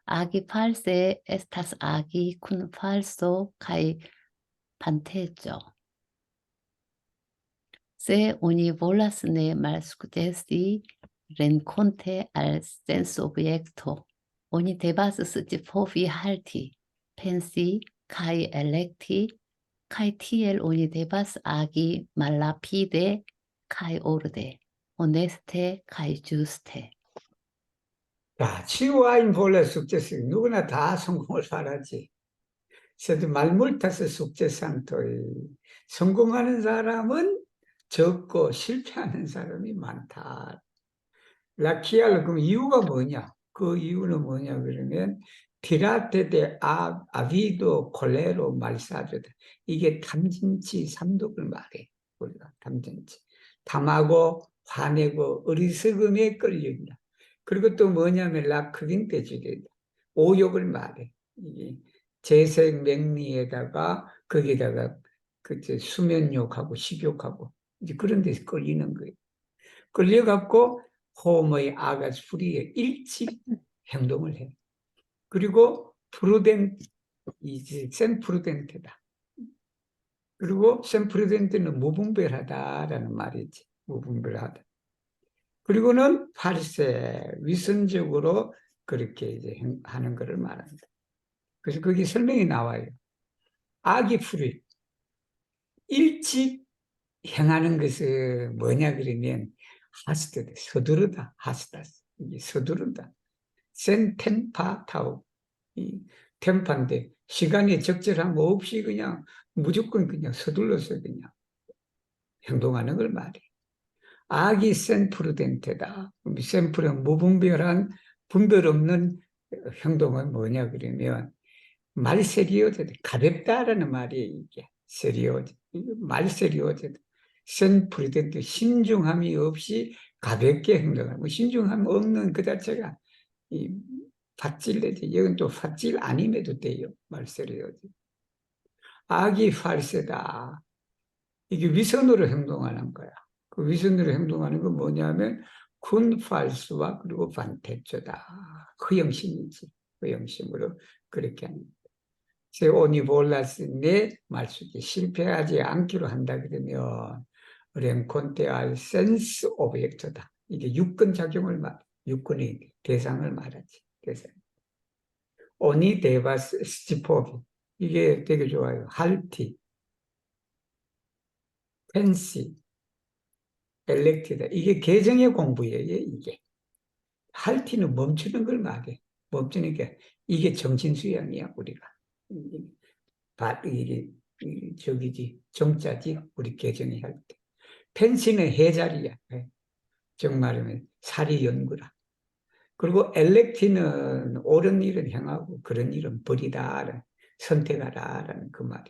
Agi false estas agi kun falso kaj panteĝo. Se oni volas ne malsukcesi renkonte al sensobjekto, oni devas scipovi halti, pensi kaj elekti, kaj tiel oni devas agi malrapide kaj orde, honeste kaj ĝuste. 자, 치유아인 본래 숙제스 누구나 다 성공을 바라지. 그래도 말물타스 숙제산토이 성공하는 사람은 적고 실패하는 사람이 많다. 라키알 그럼 이유가 뭐냐? 그 이유는 뭐냐 그러면 티라테데 아비도 콜레로 말사조다. 이게 탐진치 삼독을 말해. 우리가 탐진치. 탐하고 화내고 어리석음에 끌린다. 그리고 또 뭐냐면 라크빈 주제다. 오욕을 말해. 재색 맹리에다가 거기다가 그때 수면욕하고 식욕하고 이제 그런 데서 끌리는 거예요. 끌려갖고 홈의 아가스 프리에 일찍 행동을 해. 그리고 센프루덴트다. 그리고 센프루덴트는 무분별하다라는 말이지. 무분별하다. 그리고는 팔세, 위선적으로 그렇게 이제 하는 것을 말합니다. 그래서 거기 설명이 나와요. 아기 프리. 일찍 행하는 것은 뭐냐 그러면 하스트다. 서두르다. 하스타스. 이게 서두른다. 센 템파 타오. 이 템파인데 시간이 적절함 없이 그냥 무조건 그냥 서둘러서 그냥 행동하는 걸 말해. 악이 센 프루덴테다. 센 프루는 무분별한 분별 없는 행동은 뭐냐 그러면 말세리오제, 가볍다라는 말이에요. 이게 세리오제, 말세리오제, 센프리덴트, 신중함이 없이 가볍게 행동하고, 신중함 없는 그 자체가 이 팥질내지. 이건 또 팥질 아님에도 돼요. 말세리오제. 악이 활세다. 이게 위선으로 행동하는 거야. 그 위선으로 행동하는 건 뭐냐면 군 falsu와 그리고 반태초다. 허영심이지. 허영심으로 그렇게 하는 거야. 세 오니볼라스 내 말수기 실패하지 않기로 한다 그러면 렘콘테 알 센스 오브젝트다. 이게 유권 작용을 유권의 대상을 말하지. 대상. 오니 데바스 스티포비. 이게 되게 좋아요. 할티, 펜시, 엘렉티다. 이게 계정의 공부예요. 이게. 할티는 멈추는 걸 말해. 멈추는 게 이게 정신수양이야 우리가. 이게 저기지 정자지 우리 계정이 할 때. 펜시는 해자리야. 정말이면 사리 연구라. 그리고 엘렉티는 옳은 일은 행하고 그런 일은 버리다. 선택하라라는 그 말이.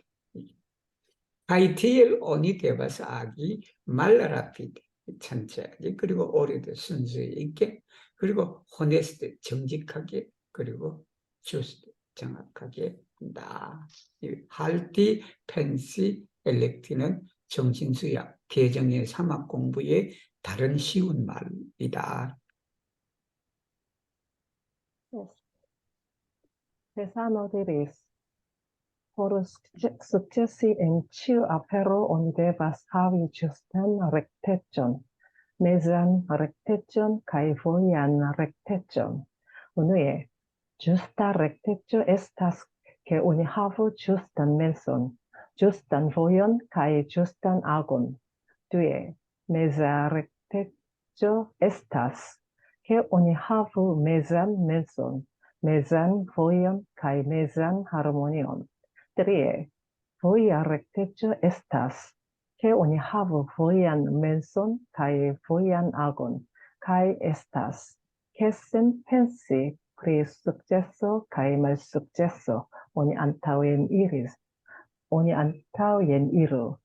ITL 온이 되어서 악이 말라라피드 천천히 그리고 오래도 순수히 있게 그리고 호네스트 정직하게 그리고 주스트 정확하게 한다. 할티, 펜시, 엘렉티는 정신수양, 계정의 사막 공부의 다른 쉬운 말이다. Tesanotiris, porus successi en ciu apero oni devas havi justan rectecon, mezan rectecon kai voian rectecon. Unue, justa recteco estas ke oni havu justan menson, justan voion kai justan agon. Due, meza recteco estas ke oni havu mezan menson, mezan voion kai mezan harmonion. Trie, voia recteco estas ke oni havu voian menson kai voian agon, kai estas ke sen pensi pri sukceso kai malsukceso oni antaŭen iru,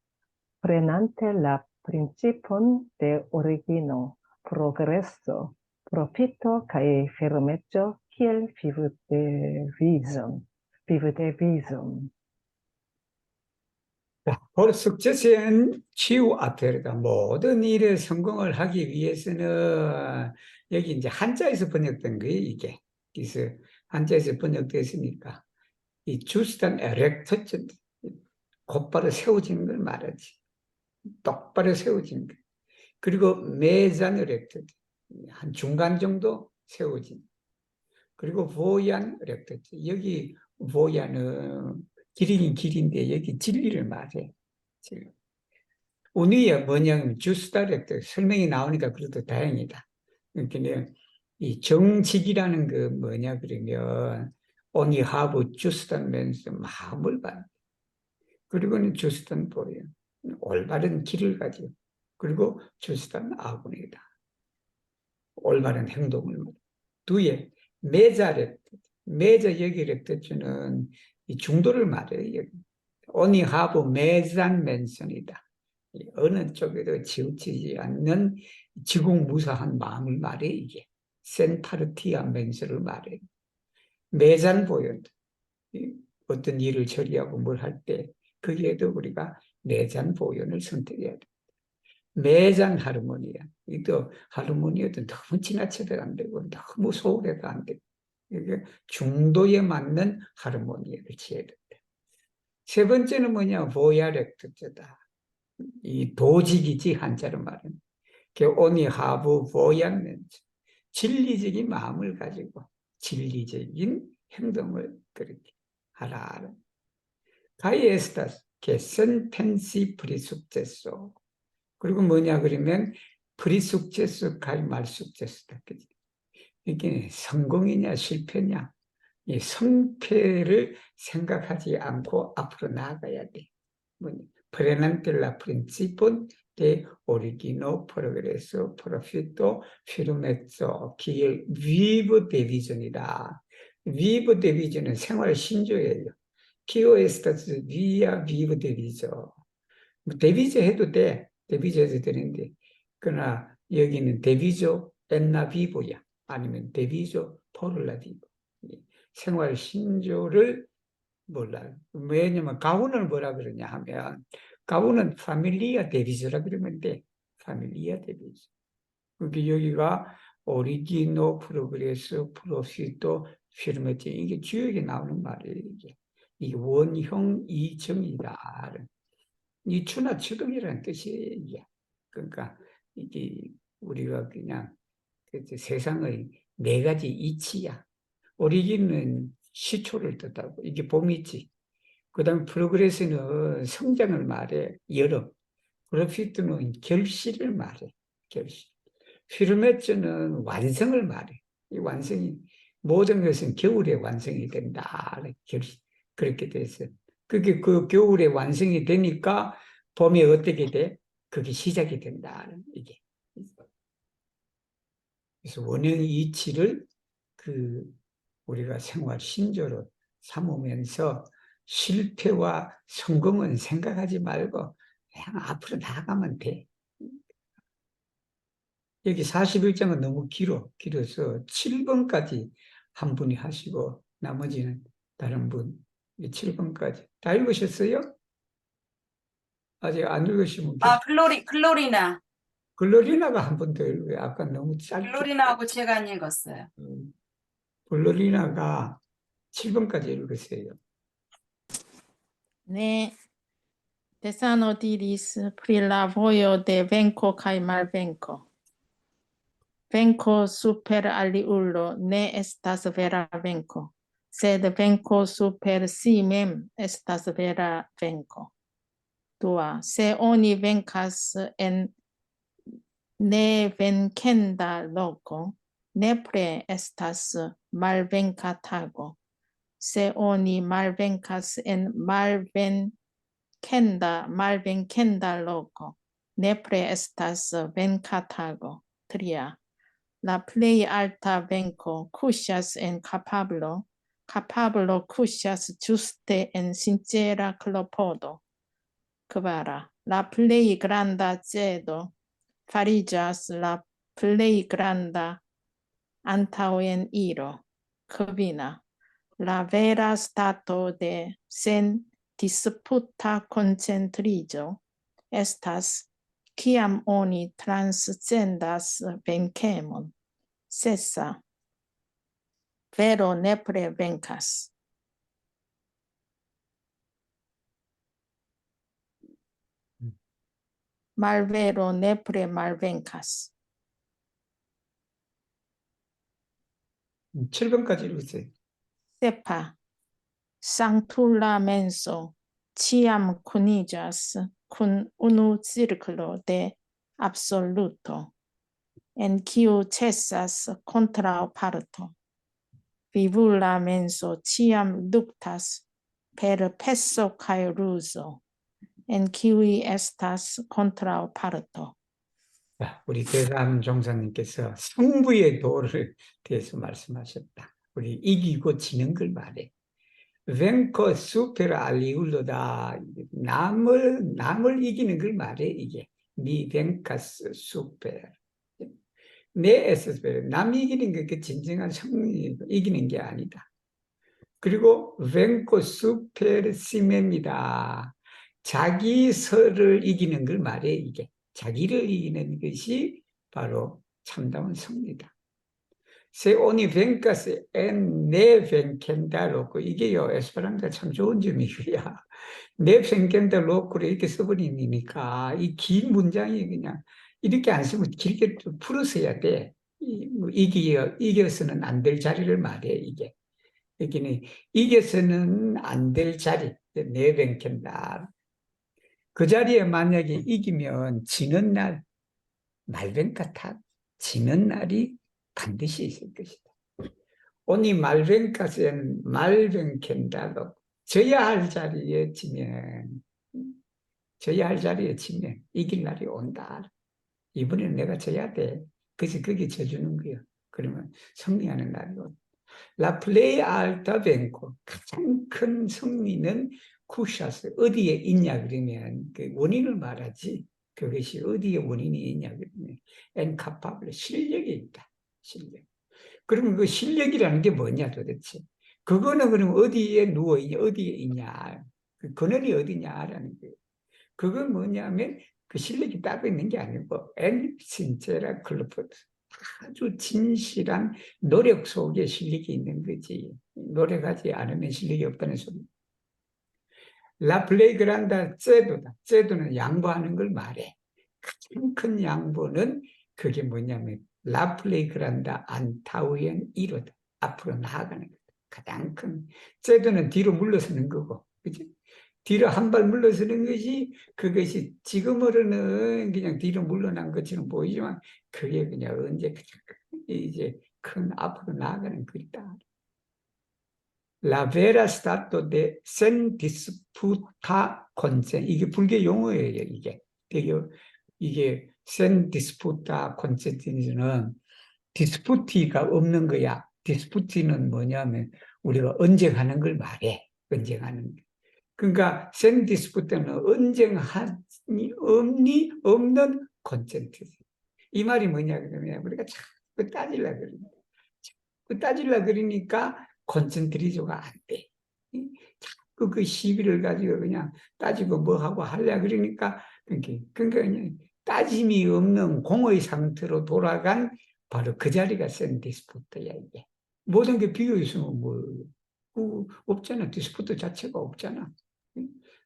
prenante la principon de origino, progreso, profito kai firmeco kiel vivdevizon. 볼 숙제는 치유 앞에다 모든 일에 성공을 하기 위해서는 여기 이제 한자에서 번역된 거예요, 이게. 그래서 한자에서 번역됐으니까 이 주스탄 에렉터 곧바로 세워지는 걸 말하지. 똑바로 세워진 거. 그리고 매잔 에렉터 한 중간 정도 세워진. 그리고 보얀 에렉터 여기 보얀은 길이긴 길인데 여기 진리를 말해. 운이야 뭐냐면 주스다렉트 설명이 나오니까 그래도 다행이다. 그러니까 이 정직이라는 그 뭐냐 그러면 only have just한 면에서 마음을 받는. 그리고는 just한 보여 올바른 길을 가지고 그리고 just한 아군이다. 올바른 행동을 두에 메자렉트 메자 여기 렉트주는 이 중도를 말해요. only have 매잔 맨션이다. 어느 쪽에도 치우치지 않는 지공무사한 마음을 말해 이게 센타르티아 맨션을 말해. 매잔 보연 어떤 일을 처리하고 뭘 할 때 거기에도 우리가 매잔 보연을 선택해야 돼. 매잔 하르모니아. 이도 하르모니아도 너무 지나쳐도 안 되고 너무 소홀해도 안 되고 이게 중도에 맞는 하르모니아를 취해야 된다. 세 번째는 뭐냐? 보야렉트자다. 이 도직이지 한자로 말하는. 오니 하부 보야면 진리적인 마음을 가지고 진리적인 행동을 그렇게 하라. 가이에스타스 개선 펜시 프리숙제소. 그리고 뭐냐 그러면 프리숙제소 가이 말숙제소다. 이게 성공이냐 실패냐? 이 성패를 생각하지 않고 앞으로 나아가야 돼. 프레난텔라 프린시폰 de origino, progreso, profitto, firmezzo, kiel vivo division이다. vivo division은 생활 신조예요. Quio estas via vivo diviso. 디비저 해도 돼. 디비저 해도 되는데, 그러나 여기는 디비저 엔나 비보야. 아니면 디비저 포르라 비보. 생활 신조를 몰라요. 왜냐면 가훈을 뭐라 그러냐 하면, 가훈은 파밀리아 디비저라 그러면 돼. 파밀리아 디비저. 그게 여기가 오리지노, 프로그레스, 프로피토, 피르메티, 이게 주역에 나오는 말이에요. 이게 원형 이정이다. 이 추나 추동이라는 뜻이에요. 이게. 그러니까 이게 우리가 그냥 세상의 네 가지 이치야. 오리진은 시초를 뜻하고 이게 봄이지. 그다음 프로그레스는 성장을 말해. 여름. 프로피트는 결실을 말해. 결실. 피르메츠는 완성을 말해. 이 완성이 모든 것은 겨울에 완성이 된다. 결실. 그렇게 돼서 그게 그 겨울에 완성이 되니까 봄에 어떻게 돼? 그게 시작이 된다. 이게. 그래서 원형 이치를 우리가 생활 신조로 삼으면서 실패와 성공은 생각하지 말고 그냥 앞으로 나가면 돼. 여기 41장은 너무 길어서 7번까지 한 분이 하시고 나머지는 다른 분 7번까지 다 읽으셨어요? 아직 안 읽으시면 아, 글로리나. 글로리나가 한 번 더 읽어요. 아까 너무 짧게. 글로리나하고 제가 안 읽었어요. 글로리나가 7번까지 읽으세요. 네. Tesano diris pri la vojo de venko kaj malvenko. Venko super aliulo ne estas vera venko, sed venko super si mem estas vera venko. Dua, se oni venkas en ne venkenda loko, nepre estas malvenka tago. Se oni malvenkas en malvenkenda loko, nepre estas venka tago. Tria, la plej alta venko kuŝas en kapablo, kapablo kuŝas ĝuste en sincera klopodo. Kvara, la plej granda cedo fariĝas la plej granda antaŭeniro. Kvina, la vera stato de sen disputa koncentriĝo estas kiam oni transcendas venkemon. Sesa, vero nepre venkas. Malvero nepre malvenkas. 7번까지 읽으세요. Sepa, sanctula menso, ciam cunigas cun unu circolo de absoluto, en quiu cessas contrao parto. Vivula menso ciam luctas per pesso cae ruso, en quiui estas contrao parto. 자, 우리 대사하는 종사님께서 승부의 도를 대해서 말씀하셨다. 우리 이기고 지는 걸 말해. venco super aliulo다. 남을 이기는 걸 말해, 이게. mi vencas super. 내 에스페르. 남이 이기는 게 그 진정한 승리, 이기는 게 아니다. 그리고 venco super sim입니다. 자기서를 이기는 걸 말해, 이게. 자기를 이기는 것이 바로 참다운 승리다. Se oni vencas en ne vencenda loco. 이게요, 에스페란토가 참 좋은 점이 이거야. ne vencenda loco를 이렇게 써버리니까 이 긴 문장이 그냥 이렇게 안 쓰면 길게 풀어서 해야 돼. 이겨서는 안 될 자리를 말해, 이게. 여기는 이겨서는 안 될 자리, ne vencenda. 그 자리에 만약에 이기면 지는 날, 말벤카타, 지는 날이 반드시 있을 것이다. 오니 말벤카스엔 말벤켄다로 져야 할 자리에 지면 져야 할 자리에 지면 이길 날이 온다. 이번에는 내가 져야 돼. 그래서 그게 져주는 거예요. 그러면 승리하는 날이 온다. 라 플레이 알타 벤코, 가장 큰 승리는 쿠샤스. 어디에 있냐 그러면 그 원인을 말하지. 그것이 어디에 원인이 있냐 그러면 엔카파블, 실력이 있다. 실력. 그러면 그 실력이라는 게 뭐냐 도대체. 그거는 그럼 어디에 누워있냐, 어디에 있냐, 그 근원이 어디냐라는 거예요. 그건 뭐냐면 그 실력이 따로 있는 게 아니고 엔 신체라 클로포드, 아주 진실한 노력 속에 실력이 있는 거지. 노력하지 않으면 실력이 없다는 소리. 라 플레이그란다 제도다. 제도는 양보하는 걸 말해. 가장 큰 양보는 그게 뭐냐면 라 플레이그란다 안타우엔 이로다. 앞으로 나아가는 거다. 가장 큰 제도는 뒤로 물러서는 거고, 그치? 뒤로 한 발 물러서는 것이, 그것이 지금으로는 그냥 뒤로 물러난 것처럼 보이지만 그게 그냥 언제 이제 큰 앞으로 나아가는 거다. La vera stato de sen disputa consen, 이게 불교 용어예요. 이게 sen disputa consent는 디스푸티가 없는 거야. 디스푸티는 뭐냐면 우리가 언쟁하는 걸 말해. 언쟁하는 거. 그러니까 sen dispute는 언쟁하니 없는 콘센트. 이 말이 뭐냐 그러면 우리가 자꾸 따지려 그러니까 콘센트리조가 안 돼. 자꾸 그 시비를 가지고 그냥 따지고 뭐 하고 하려 그러니까 그러니까 따짐이 없는 공의 상태로 돌아간 바로 그 자리가 센 디스푸트야. 이게 모든 게 비어 있으면 뭐 없잖아. 디스푸트 자체가 없잖아.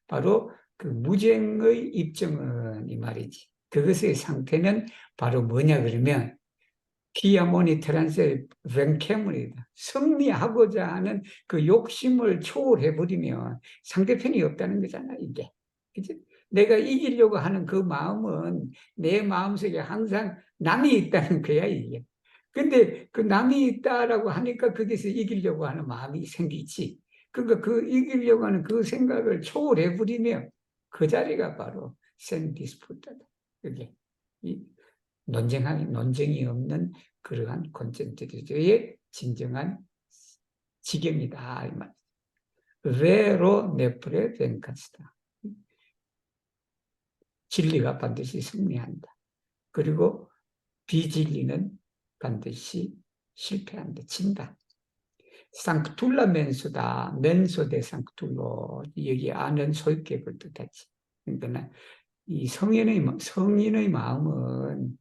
바로 그 무쟁의 입증은 이 말이지. 그것의 상태는 바로 뭐냐 그러면 키아모니 트란스의 랭캐물이다. 승리하고자 하는 그 욕심을 초월해버리면 상대편이 없다는 거잖아, 이게. 그치? 내가 이기려고 하는 그 마음은 내 마음속에 항상 남이 있다는 거야, 이게. 근데 그 남이 있다라고 하니까 거기서 이기려고 하는 마음이 생기지. 그러니까 그 이기려고 하는 그 생각을 초월해버리면 그 자리가 바로 센 디스푸트다. 그게. 논쟁이 없는 그러한 콘센트리조의 진정한 지경이다. 이 말. 베로 네프레 벤카스다. 진리가 반드시 승리한다. 그리고 비진리는 반드시 실패한다. 진다. 상크툴라 멘소다. 멘소 대 상크툴로. 여기 아는 소유격을 뜻하지. 그러니까 이 성인의 마음은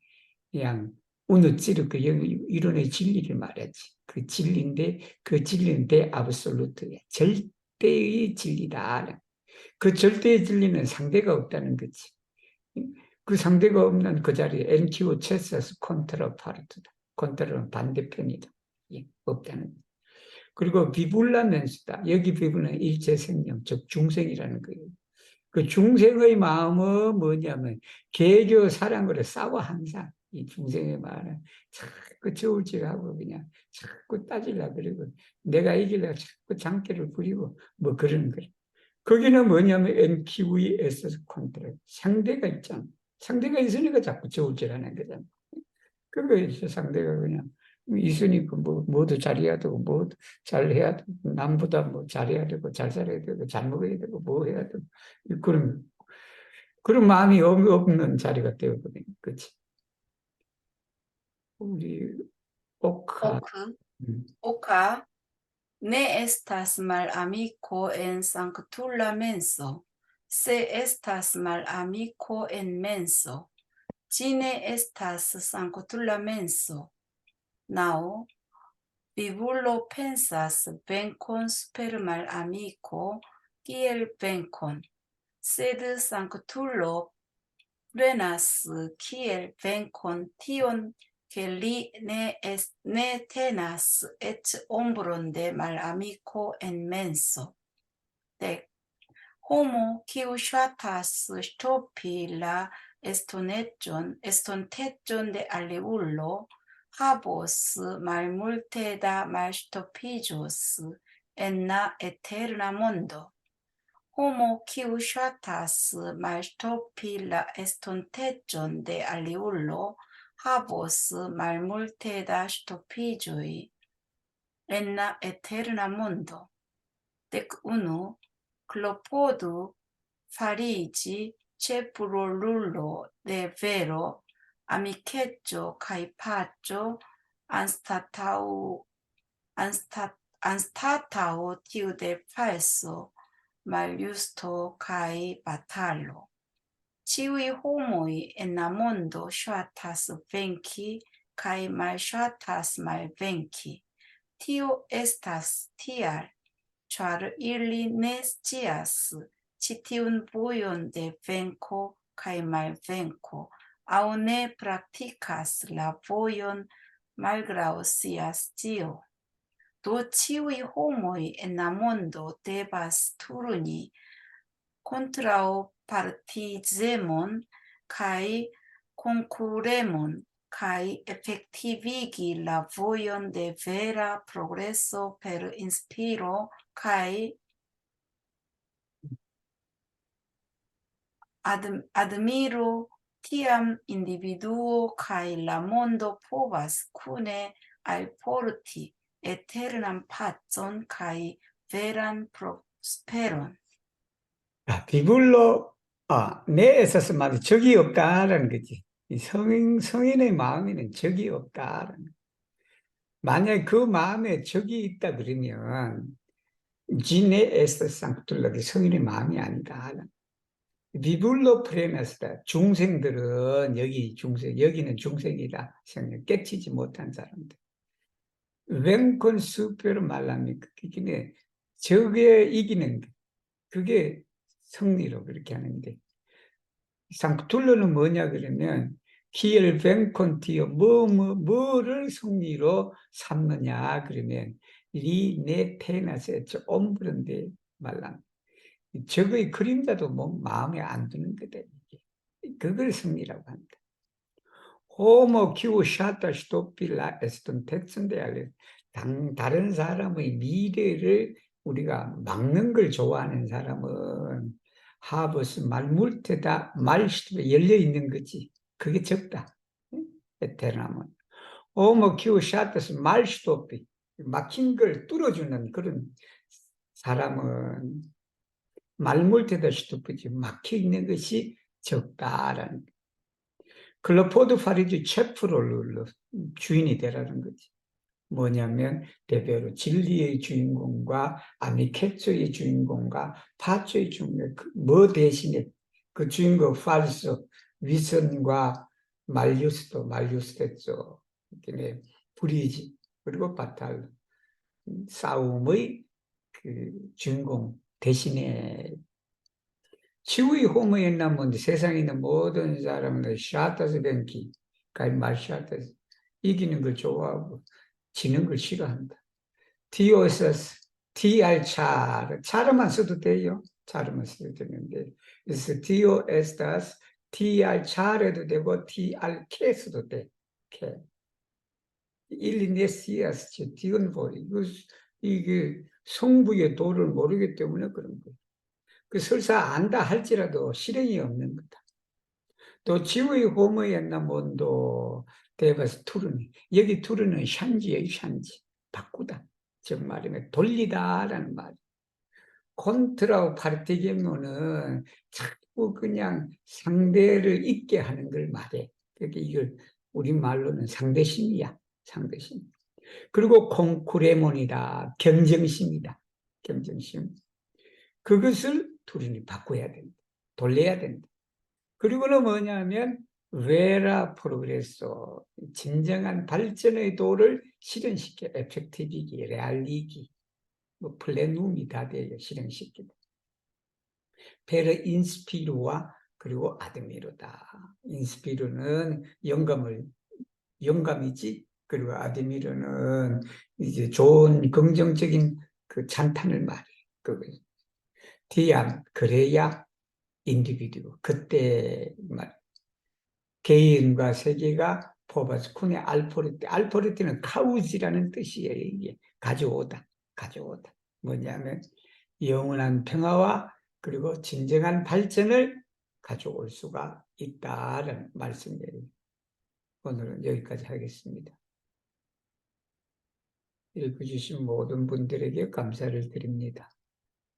그냥 우누찌르 그 이론의 진리를 말하지. 그 진리인데 그 진리는 대 아브솔루트야. 절대의 진리다. 그 절대의 진리는 상대가 없다는 거지. 그 상대가 없는 그 자리에 엔키오 체스스 콘트라파르트다. 콘트라는 반대편이다. 없다는 거지. 그리고 비불라멘스다. 여기 비불은 일체생명, 즉 중생이라는 거예요. 그 중생의 마음은 뭐냐면 개교 사랑으로 싸워 항상. 이 중생의 마음은 자꾸 저울질하고 그냥 자꾸 따지려 그러고 내가 이기려고 자꾸 장기를 부리고 뭐 그런 거예요. 거기는 뭐냐면 NQES 콘트랙. 상대가 있잖아. 상대가 있으니까 자꾸 저울질하는 거잖아. 그거에서 상대가 그냥 있으니까 뭐 뭐도 잘해야 되고 뭐 잘해야 되고 남보다 뭐 잘해야 되고 잘 살아야 되고 잘 먹어야 되고 뭐 해야 되고 그런 마음이 없는 자리가 되어버린 거지. 우리 오카. Oca, ne estas mal amico en sanctula menso, se estas mal amico en menso, cine estas sanctula menso. Now, vivulo pensas vencon super mal amico, kiel vencon, sed sanctulo prenas kiel vencon tion che li ne tenas et ombron de mal amico en menso. Dec. Homo kiu ŝatas ŝtopi la estonteĝon de aliulo havos malmulte da malŝtopiĝos en la eterna mondo. homo quius shatas malstopi la estontejon de aliulo habos malmulte da stopigioi en la eterna mondo. Dec unu, clopodu farigi ceprolulo de vero amiceggio cae paggio anstatau tiu de falso maljusto cae batallo. Ciui homoi en la mondo shatas venci cae malshatas malvenci. Tio estas tial, char ili ne scias citiun vojon de venco cae malvenco, au ne practicas la vojon malgrau sia scio. Do ciui homoi en la mondo devas turni contrau partizemon cae concurremon cae effectivigi la vojon de vera progresso per inspiro cae admiro tiam individuo cae la mondo povas cune alporti eternam pacon cae veran prosperon. 비불로 내 있어서 말이 적이 없다라는 거지. 이 성인의 마음에는 적이 없다라는 거지. 만약 그 마음에 적이 있다 그러면 지네 에스터 상투르라기 성인의 마음이 아니다. 비불로 프레나스다. 중생들은 여기는 중생이다. 생각 깨치지 못한 사람들. 웬콘 수표로 말합니까? 그게 적에 이기는 게 그게 성리로 그렇게 하는데 상투르는 뭐냐 그러면 기엘 뱅콘티어 뭐를 성리로 삼느냐 그러면 리네 테나세죠 옴브른데 말랑 적의 그림자도 뭐 마음에 안 드는 거다 이게 그걸 성리라고 합니다. 호모 키우 샤타 스토필라 에스톤 텍슨데 알레 다른 사람의 미래를 우리가 막는 걸 좋아하는 사람은 하버스 말물테다 말시에 열려 있는 거지. 그게 적다. 에테나면 오모 키우 샤타스 말스토피 막힌 걸 뚫어주는 그런 사람은 말물테다 스토피지 막혀 있는 것이 적다라는. 클로포드 파리지 체프롤로 주인이 되라는 거지. 뭐냐면 대표로 진리의 주인공과 아미케초의 주인공과 파초의 주인공 뭐 대신에 그 주인공 팔소 위선과 말리우스테죠. 브리지 그리고 바탈 싸움의 그 주인공 대신에 치우의 호모였나면 세상에 있는 모든 사람들 샤타스 뱅키 가이 말샤타스 이기는 걸 좋아하고 지는 걸 싫어한다. 디오서스, 차르만 써도 돼요. 차르만 써도 되는데 그래서 디오에스타스, 차르도 되고 케 써도 돼. 케. 일리네시아스, 디온보리 이게 성부의 도를 모르기 때문에 그런 거예요. 그 설사 안다 할지라도 실행이 없는 거다. 또 지의 호모였나 뭔도 대바스 투르니 여기 투르는 샨지예요. 샨지 바꾸다 즉 말하면 돌리다라는 말. 콘트라우 파르티게모는 자꾸 그냥 상대를 잊게 하는 걸 말해. 그러니까 이걸 우리말로는 상대심이야. 상대심. 그리고 콩쿠레몬이다. 경쟁심이다. 경쟁심. 그것을 투르니 바꿔야 된다. 돌려야 된다. 그리고는 뭐냐면 베라 프로그레소 진정한 발전의 도를 실현시켜 에펙티비기, 레알리기, 뭐 플레눔이 다 돼요. 실현시키다. 베르 인스피루와 그리고 아드미루다. 인스피루는 영감이지. 그리고 아드미루는 이제 좋은 긍정적인 그 찬탄을 말해. 그거. 디안 그래야 인디비듀 그때 말. 개인과 세계가 포바스 쿤의 알포르티는 카우지라는 뜻이에요. 이게 가져오다 뭐냐면 영원한 평화와 그리고 진정한 발전을 가져올 수가 있다는 말씀이에요. 오늘은 여기까지 하겠습니다. 읽어주신 모든 분들에게 감사를 드립니다.